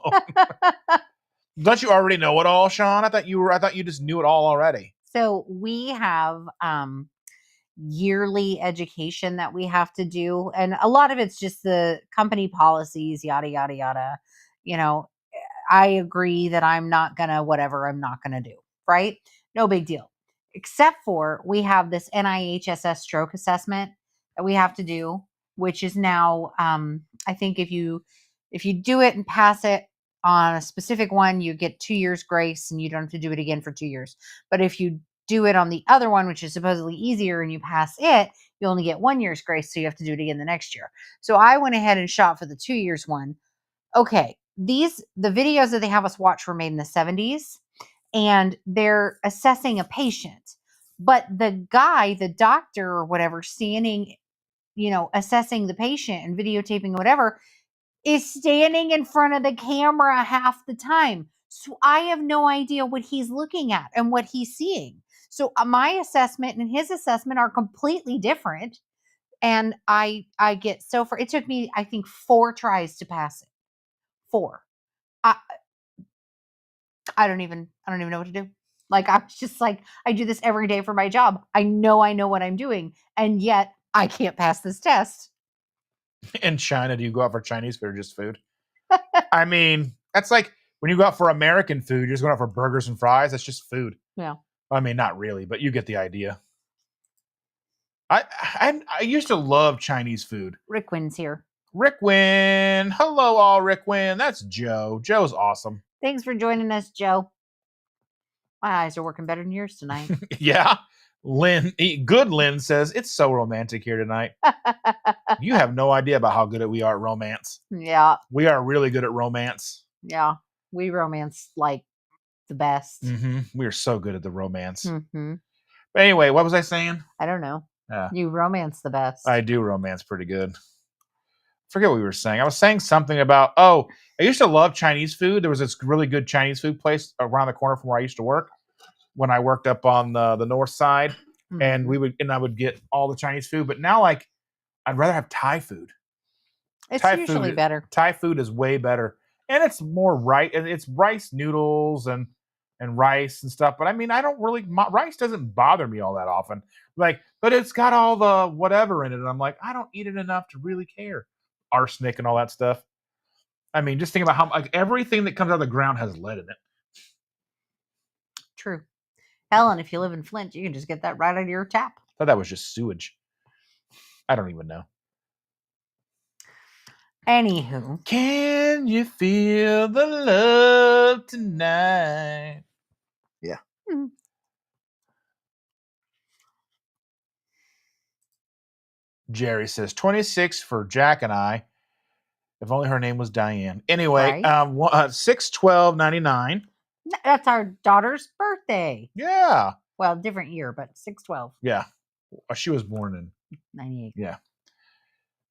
Don't you already know it all, Sean? I thought you just knew it all already. So we have yearly education that we have to do. And a lot of it's just the company policies, yada, yada, yada. You know, I agree that I'm not going to whatever I'm not going to do, right? No big deal. Except for we have this NIHSS stroke assessment that we have to do, which is now, I think if you do it and pass it on a specific one, you get 2 years grace and you don't have to do it again for 2 years. But if you do it on the other one, which is supposedly easier, and you pass it, you only get 1 year's grace. So you have to do it again the next year. So I went ahead and shot for the 2 years one. Okay. The videos that they have us watch were made in the 70s, and they're assessing a patient. But the guy, the doctor or whatever, standing, assessing the patient and videotaping whatever, is standing in front of the camera half the time. So I have no idea what he's looking at and what he's seeing. So my assessment and his assessment are completely different. And I get so far. It took me, I think, 4 tries to pass it. 4. I don't even know what to do. Like, I was just like, I do this every day for my job. I know what I'm doing. And yet I can't pass this test. In China, do you go out for Chinese food or just food? I mean, that's like when you go out for American food, you're just going out for burgers and fries. That's just food. Yeah. I mean, not really, but you get the idea. I used to love Chinese food. Rick wins here. Rick Win. Hello, all Rick Win. That's Joe. Joe's awesome. Thanks for joining us, Joe. My eyes are working better than yours tonight. Yeah. Good Lynn says, it's so romantic here tonight. You have no idea about how good we are at romance. Yeah. We are really good at romance. Yeah. We romance like the best. Mm-hmm. We are so good at the romance. Mm-hmm. But anyway, what was I saying? I don't know. You romance the best. I do romance pretty good. Forget what we were saying. I was saying something about, I used to love Chinese food. There was this really good Chinese food place around the corner from where I used to work when I worked up on the north side. Mm-hmm. And I would get all the Chinese food. But now, like, I'd rather have Thai food. It's usually better. Thai food is way better. And it's more right. And it's rice noodles and rice and stuff. But I mean, rice doesn't bother me all that often. Like, but it's got all the whatever in it. And I'm like, I don't eat it enough to really care. Arsenic and all that stuff. I mean, just think about how everything that comes out of the ground has lead in it. True. Helen, if you live in Flint, you can just get that right out of your tap. I thought that was just sewage. I don't even know. Anywho. Can you feel the love tonight? Yeah. Mm-hmm. Jerry says 26 for Jack and I. If only her name was Diane. Anyway, right. 6/12/99. That's our daughter's birthday. Yeah. Well, different year, but 6/12. Yeah. She was born in 98. Yeah.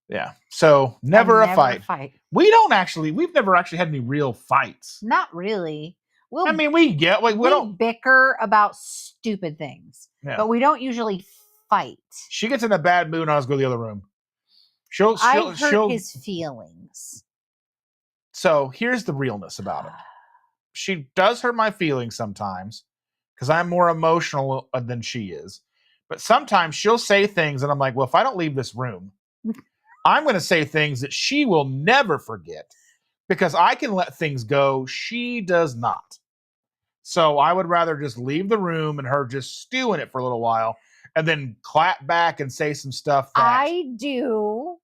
Yeah. So never a fight. We've never actually had any real fights. Not really. We don't bicker about stupid things, but we don't usually fight. She gets in a bad mood and I'll just go to the other room. I hurt his feelings. So here's the realness about it. She does hurt my feelings sometimes because I'm more emotional than she is. But sometimes she'll say things and I'm like, well, if I don't leave this room, I'm going to say things that she will never forget because I can let things go. She does not. So I would rather just leave the room and her just stew in it for a little while and then clap back and say some stuff that I do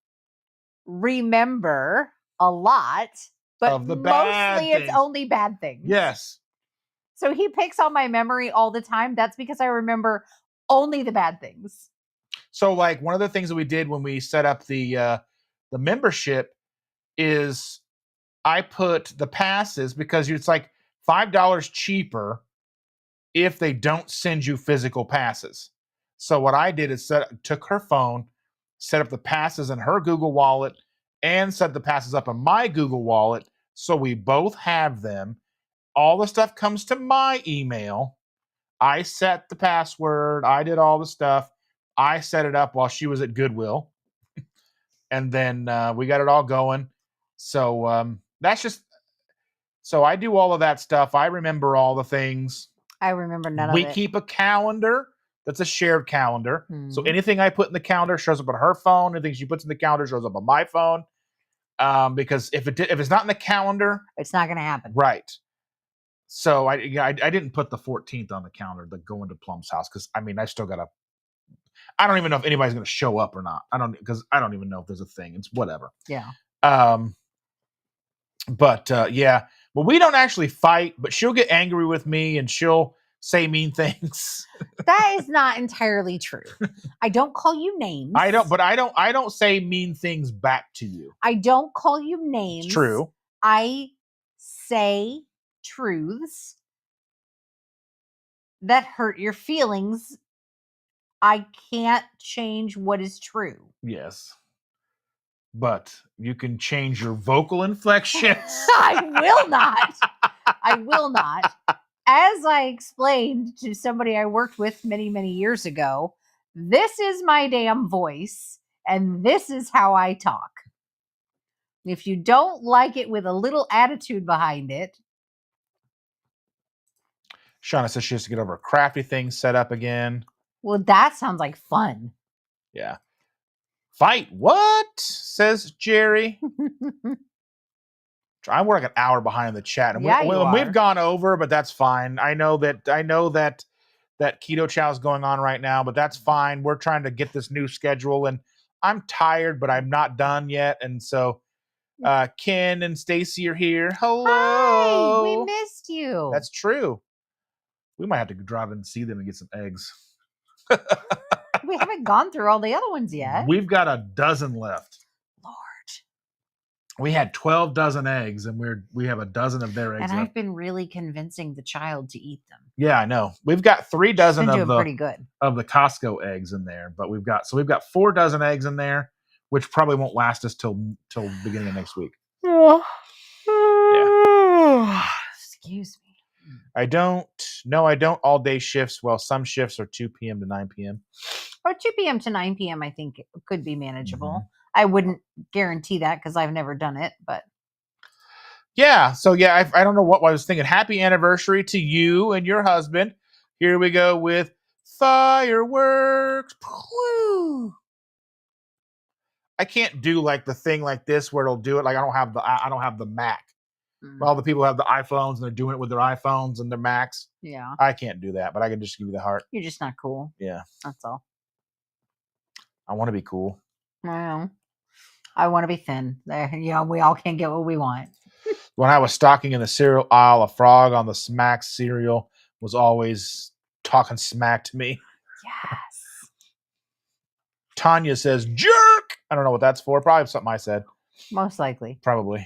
remember a lot, but mostly it's only bad things. Yes. So he picks on my memory all the time. That's because I remember only the bad things. So like one of the things that we did when we set up the membership is I put the passes because it's like $5 cheaper if they don't send you physical passes. So what I did is took her phone, set up the passes in her Google Wallet, and set the passes up in my Google Wallet. So we both have them. All the stuff comes to my email. I set the password. I did all the stuff. I set it up while she was at Goodwill. And then we got it all going. So that's just... So I do all of that stuff. I remember all the things. I remember none of it. We keep a calendar that's a shared calendar. Mm-hmm. So anything I put in the calendar shows up on her phone. Anything she puts in the calendar shows up on my phone. Because if it's not in the calendar, it's not going to happen. Right. So I didn't put the 14th on the calendar, the going to Plum's house, because I mean I still got to. I don't even know if anybody's going to show up or not. I don't even know if there's a thing. It's whatever. Yeah. But yeah. Well, we don't actually fight, but she'll get angry with me and she'll say mean things. That is not entirely true. I don't call you names. I don't say mean things back to you. I don't call you names. It's true. I say truths that hurt your feelings I can't change what is true. Yes. But you can change your vocal inflections. I will not. I will not. As I explained to somebody I worked with many, many years ago, this is my damn voice, and this is how I talk. If you don't like it with a little attitude behind it, Shauna says she has to get over a crafty thing set up again. well, that sounds like fun. Yeah. Fight what? Says Jerry. I'm like an hour behind the chat, and Yeah, you we've are. gone over, but that's fine. I know that keto chow is going on right now, but that's fine. We're trying to get this new schedule, and I'm tired, but I'm not done yet. And so, Ken and Stacy are here. Hello. Hi, we missed you. That's true. We might have to drive in and see them and get some eggs. We haven't gone through all the other ones yet. We've got a dozen left. Lord. We had 12 dozen eggs, and we have a dozen of their eggs And left. I've been really convincing the child to eat them. Yeah, I know. We've got 3 dozen Been of doing pretty good. the Costco eggs in there, but we've got 4 dozen eggs in there, which probably won't last us till beginning of next week. Yeah. Excuse me. I don't all day shifts. Well, some shifts are 2 p.m. to 9 p.m. Or 2 p.m. to 9 p.m. I think it could be manageable. Mhm. I wouldn't guarantee that because I've never done it, but Yeah. So yeah, I don't know what I was thinking. Happy anniversary to you and your husband. Here we go with fireworks. Woo. I can't do like the thing like this where it'll do it. Like I don't have the Mac. All the people have the iPhones and they're doing it with their iPhones and their Macs. yeah, I can't do that, but I can just give you the heart. you're just not cool. Yeah. That's all. I want to be cool. Well, I want to be thin. We all can't get what we want. When I was stocking in the cereal aisle, a frog on the Smack cereal was always talking smack to me. Yes. Tanya says, jerk! I don't know what that's for. Probably something I said. Most likely. Probably.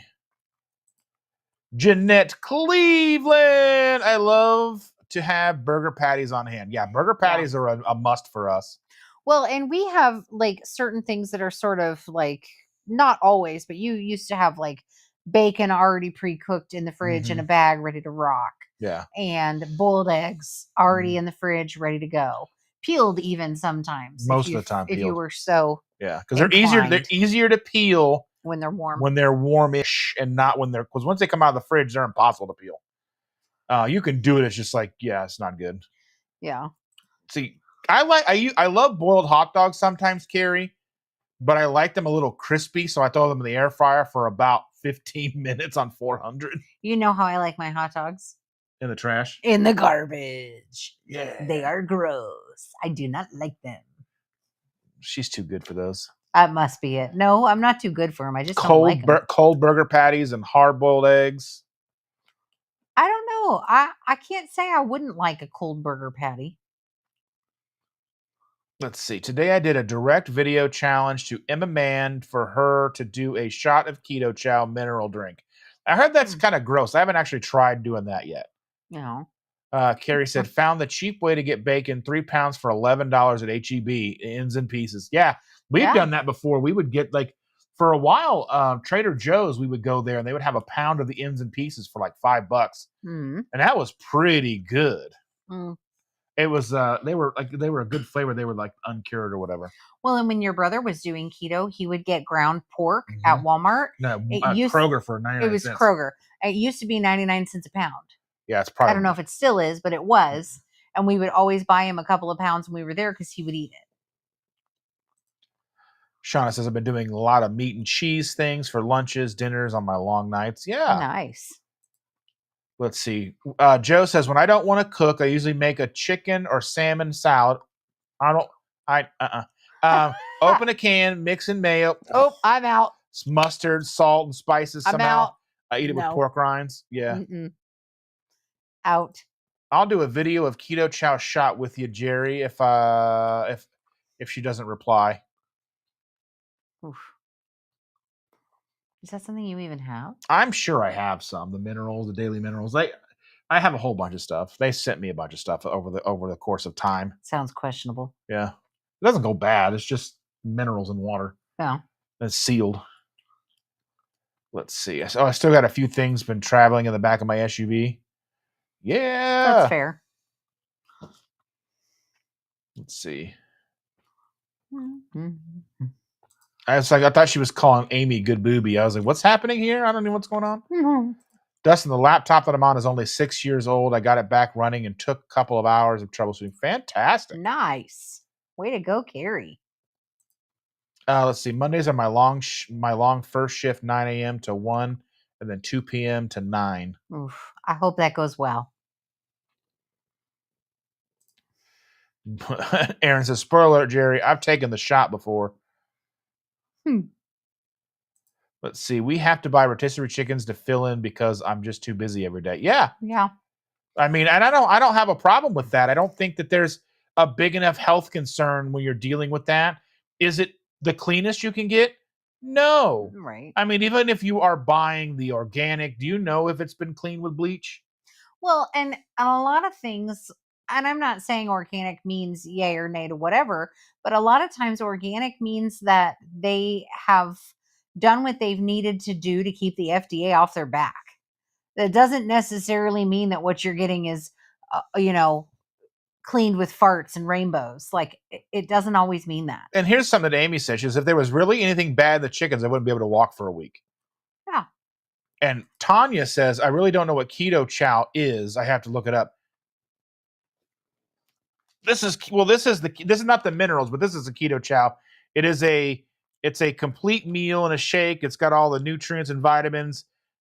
Jeanette Cleveland. I love to have burger patties on hand. Yeah, burger patties are a must for us. Well, and we have like certain things that are sort of like, not always, but you used to have like bacon already pre-cooked in the fridge in a bag ready to rock. Yeah. And boiled eggs already in the fridge ready to go. Peeled even sometimes. Most of the time if you peeled. were so Yeah, because they're easier to peel when they're warm. when they're warmish and not when they're, because once they come out of the fridge, they're impossible to peel. You can do it. It's just like, yeah, it's not good. Yeah. See, I love boiled hot dogs sometimes, Carrie, but I like them a little crispy, so I throw them in the air fryer for about 15 minutes on 400 You know how I like my hot dogs? in the trash. In the garbage. Yeah, They are gross. I do not like them. she's too good for those. That must be it. No, I'm not too good for them. I just don't like them. Cold burger patties and hard boiled eggs. I don't know. I can't say I wouldn't like a cold burger patty. Let's see. Today I did a direct video challenge to Emma Mann for her to do a shot of Keto Chow mineral drink. I heard that's kind of gross. I haven't actually tried doing that yet. No. Carrie said, found the cheap way to get bacon, 3 pounds for $11 at HEB, ends and pieces. Yeah, we've done that before. We would get like, for a while, Trader Joe's, we would go there and they would have a pound of the ends and pieces for like $5. Mm. And that was pretty good. Mm. It was, they were a good flavor. They were like uncured or whatever. Well, and when your brother was doing keto, he would get ground pork at Walmart. No, Kroger for 99 cents. It was Kroger. It used to be 99 cents a pound. Yeah, it's probably. I don't know if it still is, but it was. And we would always buy him a couple of pounds when we were there because he would eat it. Shauna says, I've been doing a lot of meat and cheese things for lunches, dinners on my long nights. Yeah. Nice. Let's see. Joe says, when I don't want to cook, I usually make a chicken or salmon salad. Open a can, mix in mayo. Oh, I'm out. Mustard, salt, and spices. I'm out. I eat it with pork rinds. Yeah. Mm-mm. Out. I'll do a video of Keto Chow shot with you, Jerry, if she doesn't reply. Oof. Is that something you even have? I'm sure I have some. The minerals, the daily minerals. I have a whole bunch of stuff. They sent me a bunch of stuff over the course of time. Sounds questionable. Yeah. It doesn't go bad. It's just minerals in water. Yeah. It's sealed. Let's see. Oh, I still got a few things been traveling in the back of my SUV. Yeah. That's fair. Let's see. Mm-hmm. I thought she was calling Amy good booby. I was like, what's happening here? I don't know what's going on. Mm-hmm. Dustin, the laptop that I'm on is only 6 years old. I got it back running and took a couple of hours of troubleshooting. Fantastic. Nice. Way to go, Carrie. Let's see. Mondays are my long first shift, 9 a.m. to 1, and then 2 p.m. to 9. Oof. I hope that goes well. Aaron says, spoiler alert, Jerry, I've taken the shot before. Let's see. We have to buy rotisserie chickens to fill in because I'm just too busy every day. Yeah. Yeah. I mean, and I don't have a problem with that. I don't think that there's a big enough health concern when you're dealing with that. Is it the cleanest you can get? No. Right. I mean, even if you are buying the organic, do you know if it's been cleaned with bleach? Well, and a lot of things, and I'm not saying organic means yay or nay to whatever, but a lot of times organic means that they have done what they've needed to do to keep the FDA off their back. That doesn't necessarily mean that what you're getting is, cleaned with farts and rainbows. Like it doesn't always mean that. And here's something that Amy said. She says, if there was really anything bad in the chickens, I wouldn't be able to walk for a week. Yeah. And Tanya says, I really don't know what keto chow is. I have to look it up. This is not the minerals, but this is a keto chow. It's a complete meal in a shake. It's got all the nutrients and vitamins.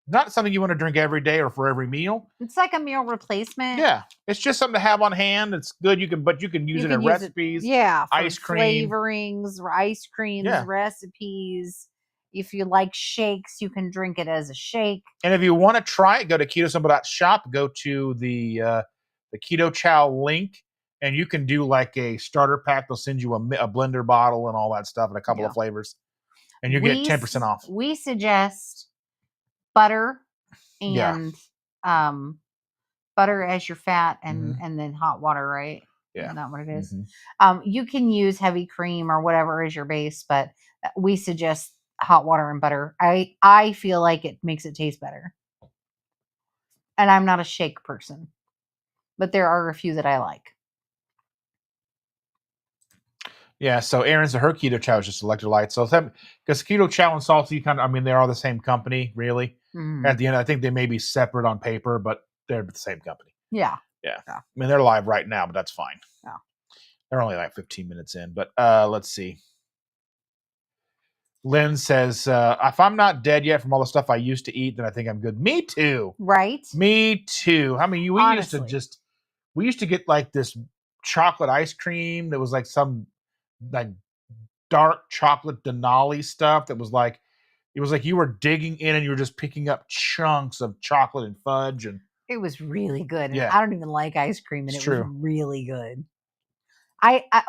Not something you want to drink every day or for every meal. It's like a meal replacement. Yeah, it's just something to have on hand. It's good. You can use it in recipes. Yeah, ice cream, flavorings, ice creams, recipes. If you like shakes, you can drink it as a shake. And if you want to try it, go to KetoSimple.shop. Go to the Keto Chow link, and you can do like a starter pack. They'll send you a blender bottle and all that stuff and a couple of flavors, and you get 10% off. We suggest butter and butter as your fat and then hot water, right? Yeah. Isn't that what it is? Mm-hmm. You can use heavy cream or whatever as your base, but we suggest hot water and butter. I feel like it makes it taste better. And I'm not a shake person, but there are a few that I like. Yeah, so Aaron's her keto chow is just electrolytes. So because keto chow and salty they're all the same company, really. Mm-hmm. At the end, I think they may be separate on paper, but they're the same company. Yeah. I mean, they're live right now, but that's fine. Yeah. They're only like 15 minutes in, but let's see. Lynn says, if I'm not dead yet from all the stuff I used to eat, then I think I'm good. Me too. Right? Me too. I mean, we used to get like this chocolate ice cream that was like some like dark chocolate Denali stuff that was like, it was like you were digging in and you were just picking up chunks of chocolate and fudge, and it was really good. Yeah. I don't even like ice cream, and it was really good.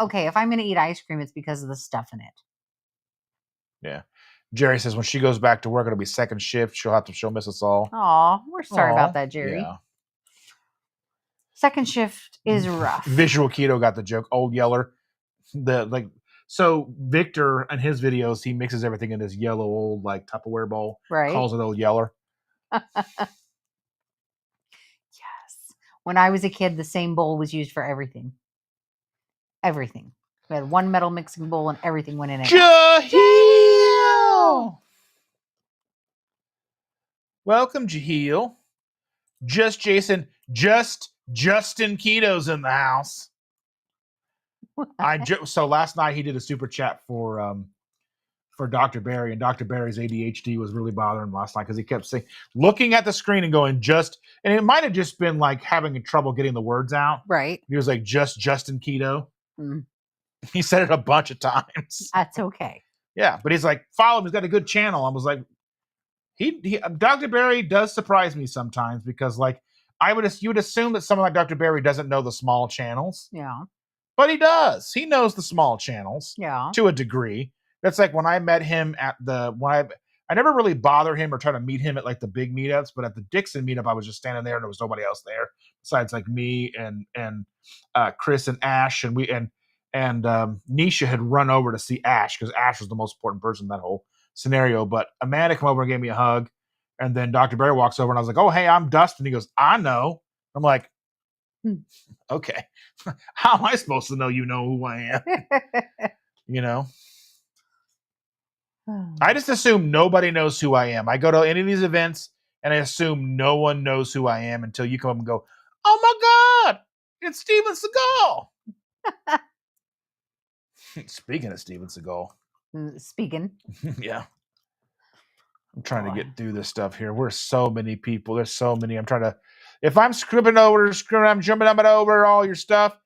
Okay, if I'm going to eat ice cream, it's because of the stuff in it. Yeah. Jerry says when she goes back to work, it'll be second shift. She'll miss us all. Aw, we're sorry about that, Jerry. Yeah. Second shift is rough. Visual Keto got the joke. Old Yeller. So Victor in his videos, he mixes everything in this yellow old like Tupperware bowl. Right. Calls it Old Yeller. Yes. When I was a kid, the same bowl was used for everything. Everything. We had one metal mixing bowl and everything went in it. Jaheel! Welcome, Jaheel. Just Jason. Just Justin Keto's in the house. So last night he did a super chat for Dr. Barry, and Dr. Barry's ADHD was really bothering him last night because he kept saying, looking at the screen and going, and it might have just been like having trouble getting the words out. Right. He was like, just Justin Keto. Mm. He said it a bunch of times. That's okay. Yeah, but he's like, follow him. He's got a good channel. I was like, Dr. Barry does surprise me sometimes because like you would assume that someone like Dr. Barry doesn't know the small channels. Yeah. But he does. He knows the small channels. Yeah. To a degree. That's like when I met him I never really bothered him or try to meet him at like the big meetups, but at the Dixon meetup, I was just standing there and there was nobody else there besides like me and Chris and Ash, and And Nisha had run over to see Ash because Ash was the most important person in that whole scenario. But Amanda came over and gave me a hug. And then Dr. Barry walks over and I was like, oh, hey, I'm Dustin. He goes, I know. I'm like, okay. How am I supposed to know you know who I am? You know? I just assume nobody knows who I am. I go to any of these events and I assume no one knows who I am until you come up and go, oh my God, it's Steven Seagal. Speaking of Steven Seagal. Speaking. Yeah. I'm trying to get through this stuff here. We're so many people. There's so many. I'm trying to, if I'm I'm jumping up and over all your stuff.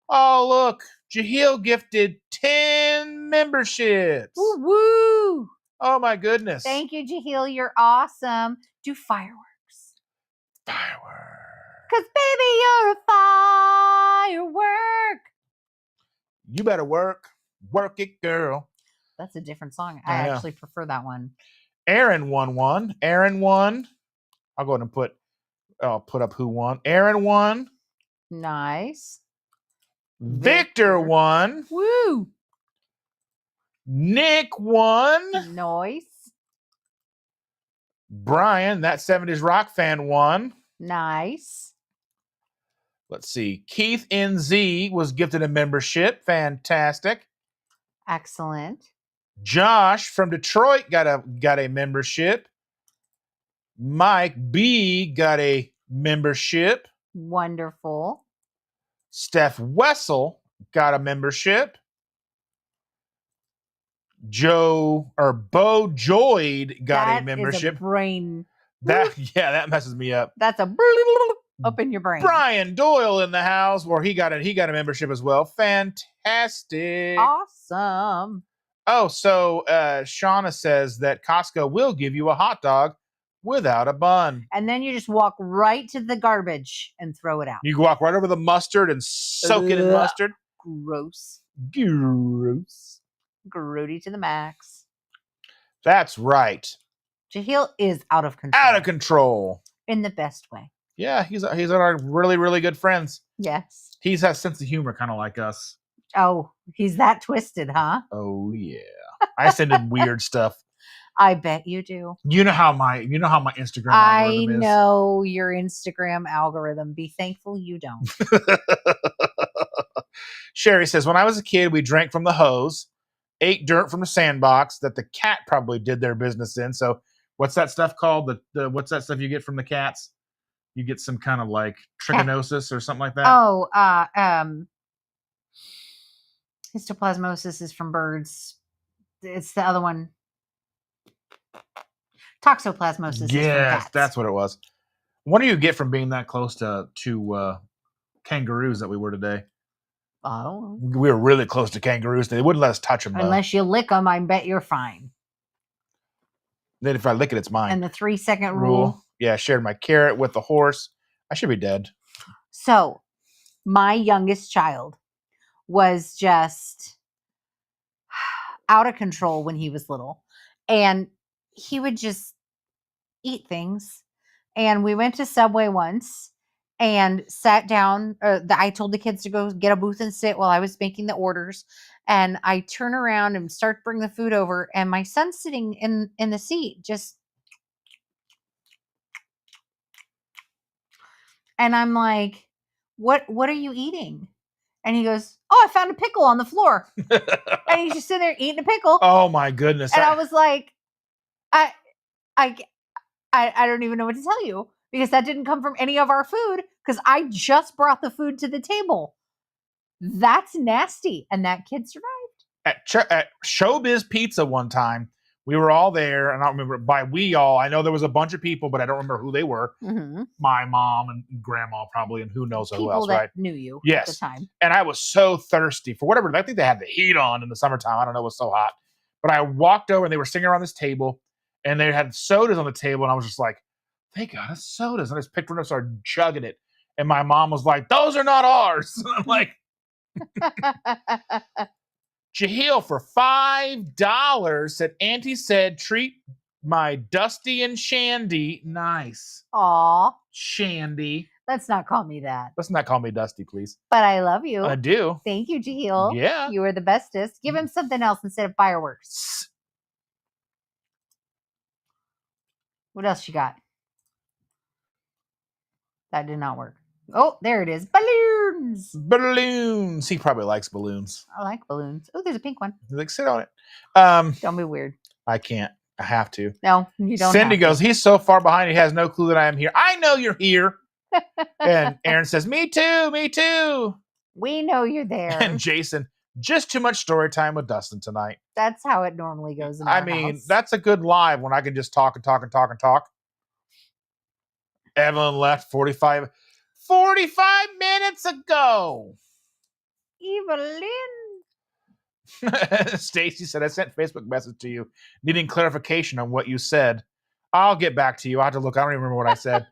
Oh, look. Jahil gifted 10 memberships. Woo woo. Oh, my goodness. Thank you, Jahil. You're awesome. Do fireworks. Fireworks. Because, baby, you're a firework. You better work. Work it, girl. That's a different song. I actually prefer that one. Aaron won one. Aaron won. I'll go ahead and I'll put up who won. Aaron won. Nice. Victor won. Woo. Nick won. Nice. Brian, that 70s rock fan, won. Nice. Let's see. Keith NZ was gifted a membership. Fantastic. Excellent. Josh from Detroit got a membership. Mike B got a membership. Wonderful. Steph Wessel got a membership. Bo Joyd got a membership. Is a brain. That messes me up. That's a up in your brain. Brian Doyle in the house, where he got a membership as well. Fantastic. Awesome. Oh, so Shauna says that Costco will give you a hot dog without a bun. And then you just walk right to the garbage and throw it out. You walk right over the mustard and soak it in mustard. Gross. Gross. Grody to the max. That's right. Jahil is out of control. Out of control. In the best way. Yeah, he's one of our really, really good friends. Yes. He has a sense of humor, kind of like us. Oh, he's that twisted, huh? Oh yeah. I send him weird stuff. I bet you do. You know how my Instagram algorithm I is. know your Instagram algorithm. Be thankful you don't. Sherry says, when I was a kid, we drank from the hose, ate dirt from the sandbox that the cat probably did their business in. So what's that stuff called? What's that stuff you get from the cats? You get some kind of like trichinosis or something like that. Oh, histoplasmosis is from birds. It's the other one. Toxoplasmosis is from cats. That's what it was. What do you get from being that close to kangaroos that we were today? Oh. We were really close to kangaroos. They wouldn't let us touch them. Unless you lick them, I bet you're fine. Then if I lick it, it's mine. And the 3-second rule. Yeah, I shared my carrot with the horse. I should be dead. So, my youngest child was just out of control when he was little. And he would just eat things. And we went to Subway once and sat down. I told the kids to go get a booth and sit while I was making the orders. And I turn around and start bringing the food over. And my son's sitting in the seat just. And I'm like, what are you eating? And he goes, oh, I found a pickle on the floor. And he's just sitting there eating a pickle. Oh my goodness. And I was like, I don't even know what to tell you, because that didn't come from any of our food, because I just brought the food to the table. That's nasty. And that kid survived. At Showbiz Pizza one time, we were all there, and I don't remember by we all. I know there was a bunch of people, but I don't remember who they were. Mm-hmm. My mom and grandma probably, and who knows people who else, that right? knew you Yes. at the time. And I was so thirsty for whatever. I think they had the heat on in the summertime. I don't know. It was so hot. But I walked over, and they were sitting around this table, and they had sodas on the table, and I was just like, they got us sodas. And I just picked one up, started chugging it. And my mom was like, those are not ours. And I'm like, Jahil for $5 said, Auntie said, treat my Dusty and Shandy. Nice. Aw. Shandy. Let's not call me that. Let's not call me Dusty, please. But I love you. I do. Thank you, Jaheel. Yeah. You are the bestest. Give him something else instead of fireworks. What else you got? That did not work. Oh, there it is. Balloons. Balloons. He probably likes balloons. I like balloons. Oh, there's a pink one. He's like, sit on it. Don't be weird. I can't. I have to. No, you don't. Cindy have to. goes, he's so far behind, he has no clue that I am here. I know you're here. And Aaron says, me too, me too. We know you're there. And Jason, just too much story time with Dustin tonight. That's how it normally goes in I our mean, house. that's a good live when I can just talk and talk and talk and talk. Evelyn left 45 minutes ago. Evelyn. Stacy said, I sent Facebook message to you needing clarification on what you said. I'll get back to you. I have to look. I don't even remember what I said.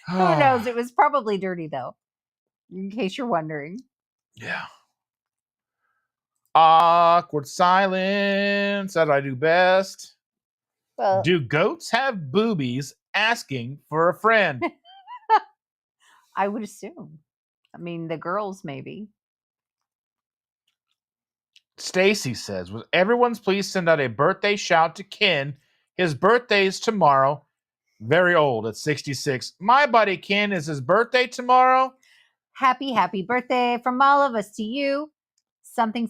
Who knows? It was probably dirty, though, in case you're wondering. Yeah. Awkward silence. How do I do best? Well, Do goats have boobies asking for a friend? I would assume. I mean, the girls, maybe. Stacy says, "Will everyone's please send out a birthday shout to Ken? His birthday's tomorrow. Very old at 66. My buddy Ken, is his birthday tomorrow? Happy birthday from all of us to you. Something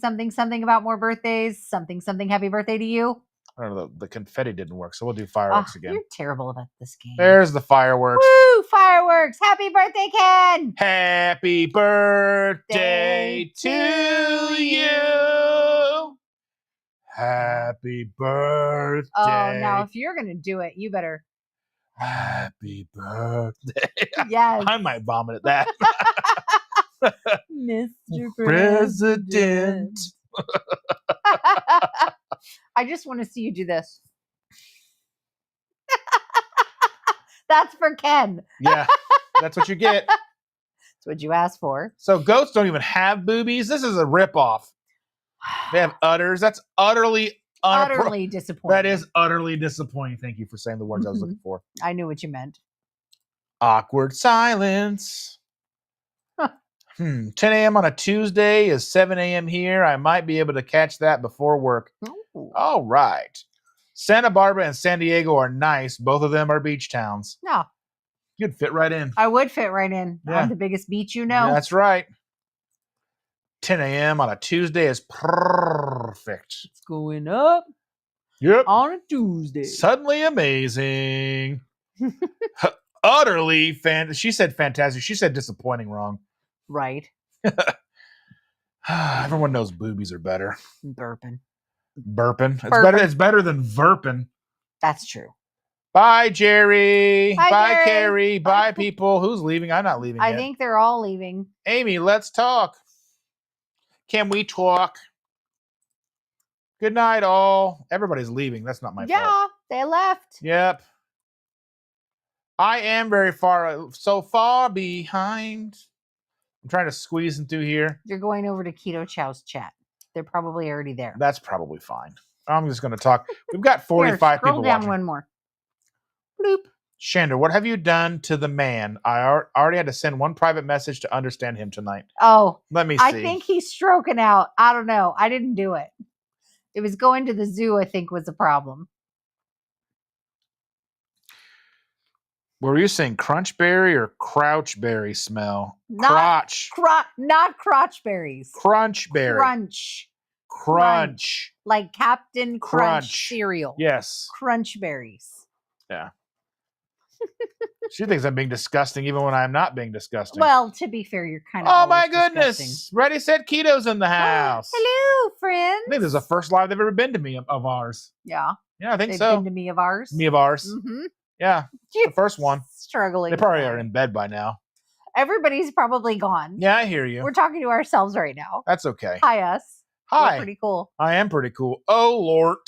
about more birthdays. Something happy birthday to you. I don't know. The confetti didn't work, so we'll do fireworks again. You're terrible about this game. There's the fireworks. Woo! Fireworks! Happy birthday, Ken! Happy birthday to you. Happy birthday. Oh, now if you're gonna do it, you better. Happy birthday. Yes, I might vomit at that. Mr. President. I just want to see you do this. That's for Ken. Yeah, that's what you get. That's what you asked for. So goats don't even have boobies. This is a ripoff. They have udders. That's utterly disappointing. That is utterly disappointing. Thank you for saying the words I was looking for. I knew what you meant. Awkward silence. 10 a.m. on a Tuesday is 7 a.m. here. I might be able to catch that before work. Ooh. All right. Santa Barbara and San Diego are nice. Both of them are beach towns. No, You'd fit right in. I would fit right in. Yeah. I'm the biggest beach you know. That's right. 10 a.m. on a Tuesday is perfect. It's going up Yep. on a Tuesday. Suddenly amazing. Utterly she said fantastic. She said disappointing wrong. Right. Everyone knows boobies are better. Burping. Burping. Burping. It's better than verping. That's true. Bye, Jerry. Bye, Bye, Jerry. Carrie. Bye, Bye. people. Who's leaving? I'm not leaving I yet. think they're all leaving. Amy, let's talk. Can we talk? Good night, all. Everybody's leaving. That's not my fault. They left. Yep. I am so far behind. I'm trying to squeeze in through here. They're going over to Keto Chow's chat. They're probably already there. That's probably fine. I'm just going to talk. We've got 45 Here, people scroll down watching. one more. Bloop. Chandra, what have you done to the man? I already had to send one private message to understand him tonight. Oh, Let me see. I think he's stroking out. I don't know. I didn't do it. It was going to the zoo, I think, was a problem. Were you saying crunchberry or crouchberry smell? Not crotch berries. Crunchberry. Crunch. Like Captain Crunch Crunch. cereal. Yes. Crunch berries. Yeah. She thinks I'm being disgusting even when I'm not being disgusting. Well, to be fair, you're kind of. Oh my goodness. Ready, Set, Keto's in the house. Hello, friends. I think this is the first live they've ever been to me of ours. Yeah. Yeah, I think They've so. been to me of ours. Me of ours. Mm-hmm. Yeah. The first one. Struggling. They probably are in bed by now. Everybody's probably gone. Yeah, I hear you. We're talking to ourselves right now. That's okay. Hi, us. Hi. We're pretty cool. I am pretty cool. Oh, Lord.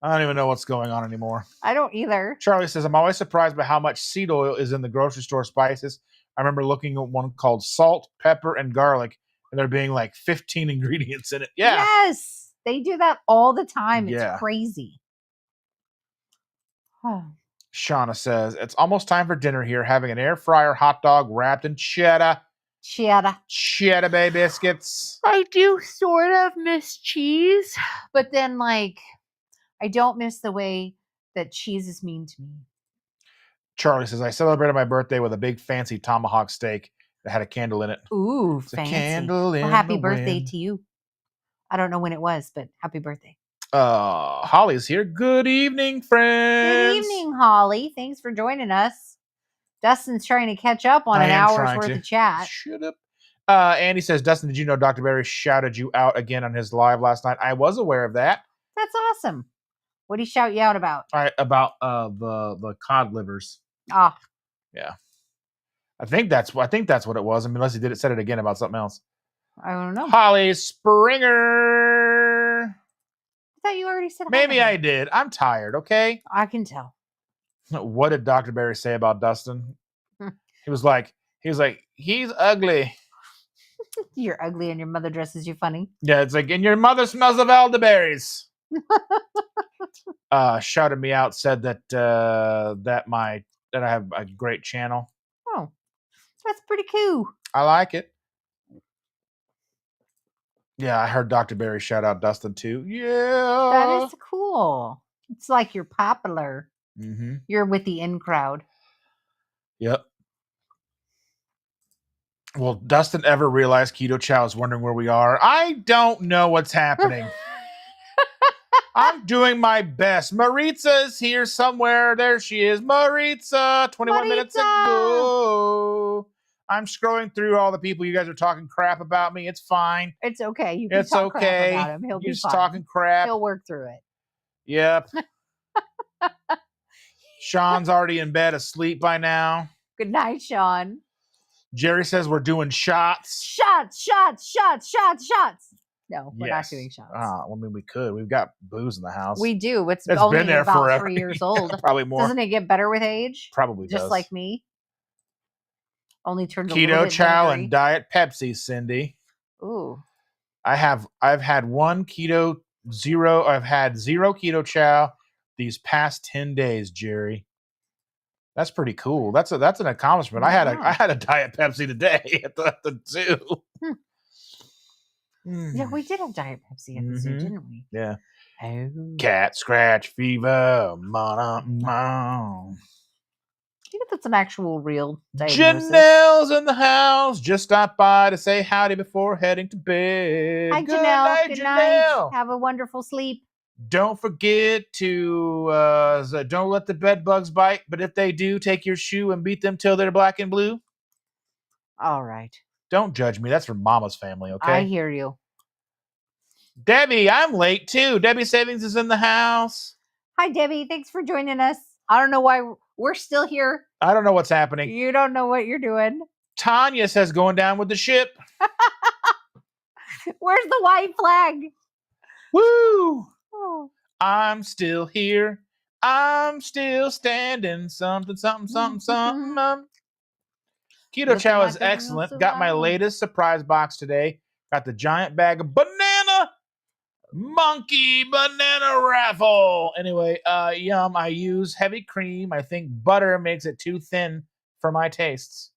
I don't even know what's going on anymore. I don't either. Charlie says, I'm always surprised by how much seed oil is in the grocery store spices. I remember looking at one called salt, pepper, and garlic, and there being like 15 ingredients in it. Yeah. Yes. They do that all the time. It's Yeah. crazy. Shauna says, it's almost time for dinner here. Having an air fryer hot dog wrapped in cheddar. Cheddar Bay biscuits. I do sort of miss cheese, but then like I don't miss the way that cheese is mean to me. Charlie says, I celebrated my birthday with a big fancy tomahawk steak that had a candle in it. Ooh, It's fancy. a candle in happy the birthday wind. to you. I don't know when it was, but happy birthday. Holly's here. Good evening, friends. Good evening, Holly. Thanks for joining us. Dustin's trying to catch up on an hour's worth of chat. Shut up. Andy says, Dustin, did you know Dr. Barry shouted you out again on his live last night? I was aware of that. That's awesome. What did he shout you out about? About the cod livers. Ah, yeah. I think that's what it was. I mean, unless he said it again about something else. I don't know. Holly Springer. I thought you already said. Maybe I did. I'm tired. Okay. I can tell. What did Dr. Barry say about Dustin? He was like, he's ugly. You're ugly and your mother dresses you funny. Yeah, it's like, and your mother smells of elderberries. Shouted me out, said that that I have a great channel. Oh, that's pretty cool. I like it. Yeah, I heard Dr. Barry shout out Dustin too. Yeah. That is cool. It's like you're popular. Mm-hmm. You're with the in crowd. Yep. Will Dustin ever realize Keto Chow is wondering where we are? I don't know what's happening. I'm doing my best. Maritza is here somewhere. There she is. Maritza, 21 minutes ago. I'm scrolling through all the people you guys are talking crap about me. It's fine. It's okay. You can talk crap about him. He'll be just fine. Talking crap. He'll work through it. Yep. Sean's already in bed asleep by now. Good night, Sean. Jerry says we're doing shots. Shots. No, we're not doing shots. I mean, we could. We've got booze in the house. We do. It's only been there about forever. 3 years old. Probably more. Doesn't it get better with age? Probably just does. like me. Only turns a little Keto bit Chow vinegary. and Diet Pepsi, Cindy. Ooh. I've had one keto zero. I've had 0 Keto Chow these past 10 days, Jerry. That's pretty cool. That's an accomplishment. I had a Diet Pepsi today at the zoo. Yeah, we did have Diet Pepsi at the zoo, didn't we? Yeah. Oh. Cat scratch fever. You know that's an actual real diagnosis. Janelle's in the house. Just stopped by to say howdy before heading to bed. Hi, Good Janelle. night, Good Janelle. night. Have a wonderful sleep. Don't forget to don't let the bed bugs bite, but if they do, take your shoe and beat them till they're black and blue. All right. Don't judge me. That's from Mama's family, okay? I hear you. Debbie, I'm late too. Debbie Savings is in the house. Hi, Debbie. Thanks for joining us. I don't know why we're still here. I don't know what's happening. You don't know what you're doing. Tanya says going down with the ship. Where's the white flag? Woo! Oh. I'm still here. I'm still standing. Something. Keto Chow is excellent. Got my latest surprise box today. Got the giant bag of banana monkey banana raffle. Anyway, yum. I use heavy cream. I think butter makes it too thin for my tastes.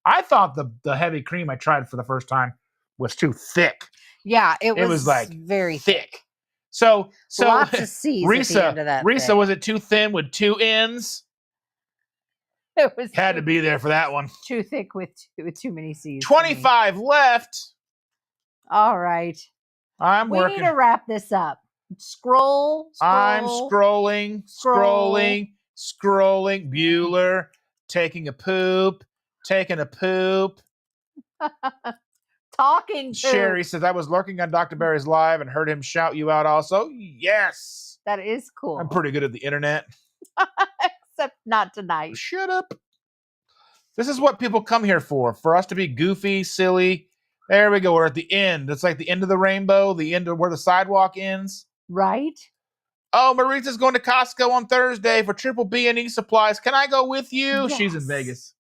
I thought the heavy cream I tried for the first time was too thick. Yeah, it was like very thick. So lots of C's at the end of that Risa, thing. was it too thin with 2 ends? It was Had to be there for that one. Too thick with too many C's. 25 left. All right. We need to wrap this up. Scroll. I'm scrolling. Bueller taking a poop. Talking to. Sherry says, I was lurking on Dr. Barry's live and heard him shout you out also. Yes. That is cool. I'm pretty good at the internet. Except not tonight. Shut up. This is what people come here for us to be goofy, silly. There we go. We're at the end. It's like the end of the rainbow, the end of where the sidewalk ends. Right. Oh, Marisa's going to Costco on Thursday for BBB&E supplies. Can I go with you? Yes. She's in Vegas.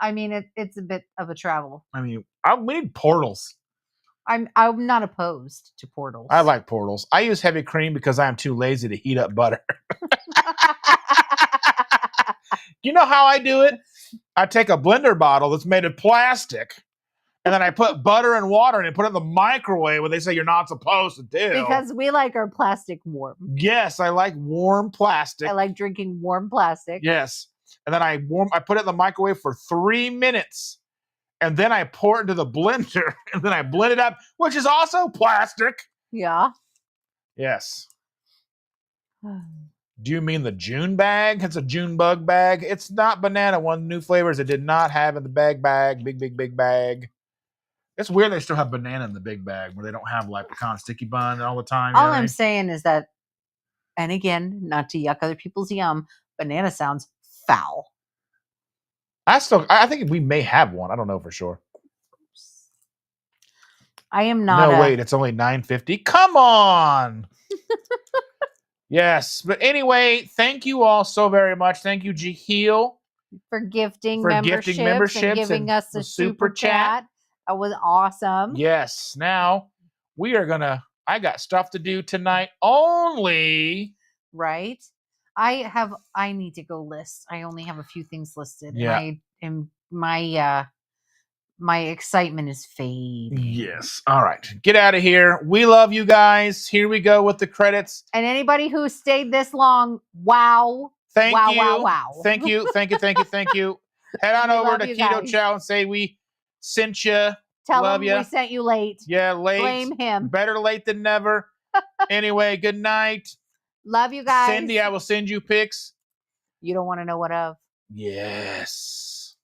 I mean, it's a bit of a travel. I mean, we need portals. I'm not opposed to portals. I like portals. I use heavy cream because I'm too lazy to heat up butter. You know how I do it? I take a blender bottle that's made of plastic, and then I put butter and water in it, put it in the microwave where they say you're not supposed to do. Because we like our plastic warm. Yes, I like warm plastic. I like drinking warm plastic. Yes. And then I put it in the microwave for 3 minutes. And then I pour it into the blender and then I blend it up, which is also plastic. Yeah. Yes. Do you mean the June bag? It's a June bug bag. It's not banana. One of the new flavors it did not have in the big big bag. It's weird they still have banana in the big bag where they don't have like pecan sticky bun all the time. All I'm saying is that, and again, not to yuck other people's yum, banana sounds foul. I think we may have one. I don't know for sure. I am not. No, wait, it's only $9.50. Come on. Yes, but anyway, thank you all so very much. Thank you, Jaheel, for gifting memberships and giving us a super chat. That was awesome. Yes. Now we are I got stuff to do tonight only. Right. I need to go list. I only have a few things listed. Yeah. And my excitement is fading. Yes. All right. Get out of here. We love you guys. Here we go with the credits. And anybody who stayed this long, wow. Thank you. Wow. Thank you. Thank you. Head on over to Keto Chow and say we sent you. Tell love him we sent you late. Yeah, late. Blame him. Better late than never. Anyway, good night. Love you guys. Cindy, I will send you pics. You don't want to know what of. Yes.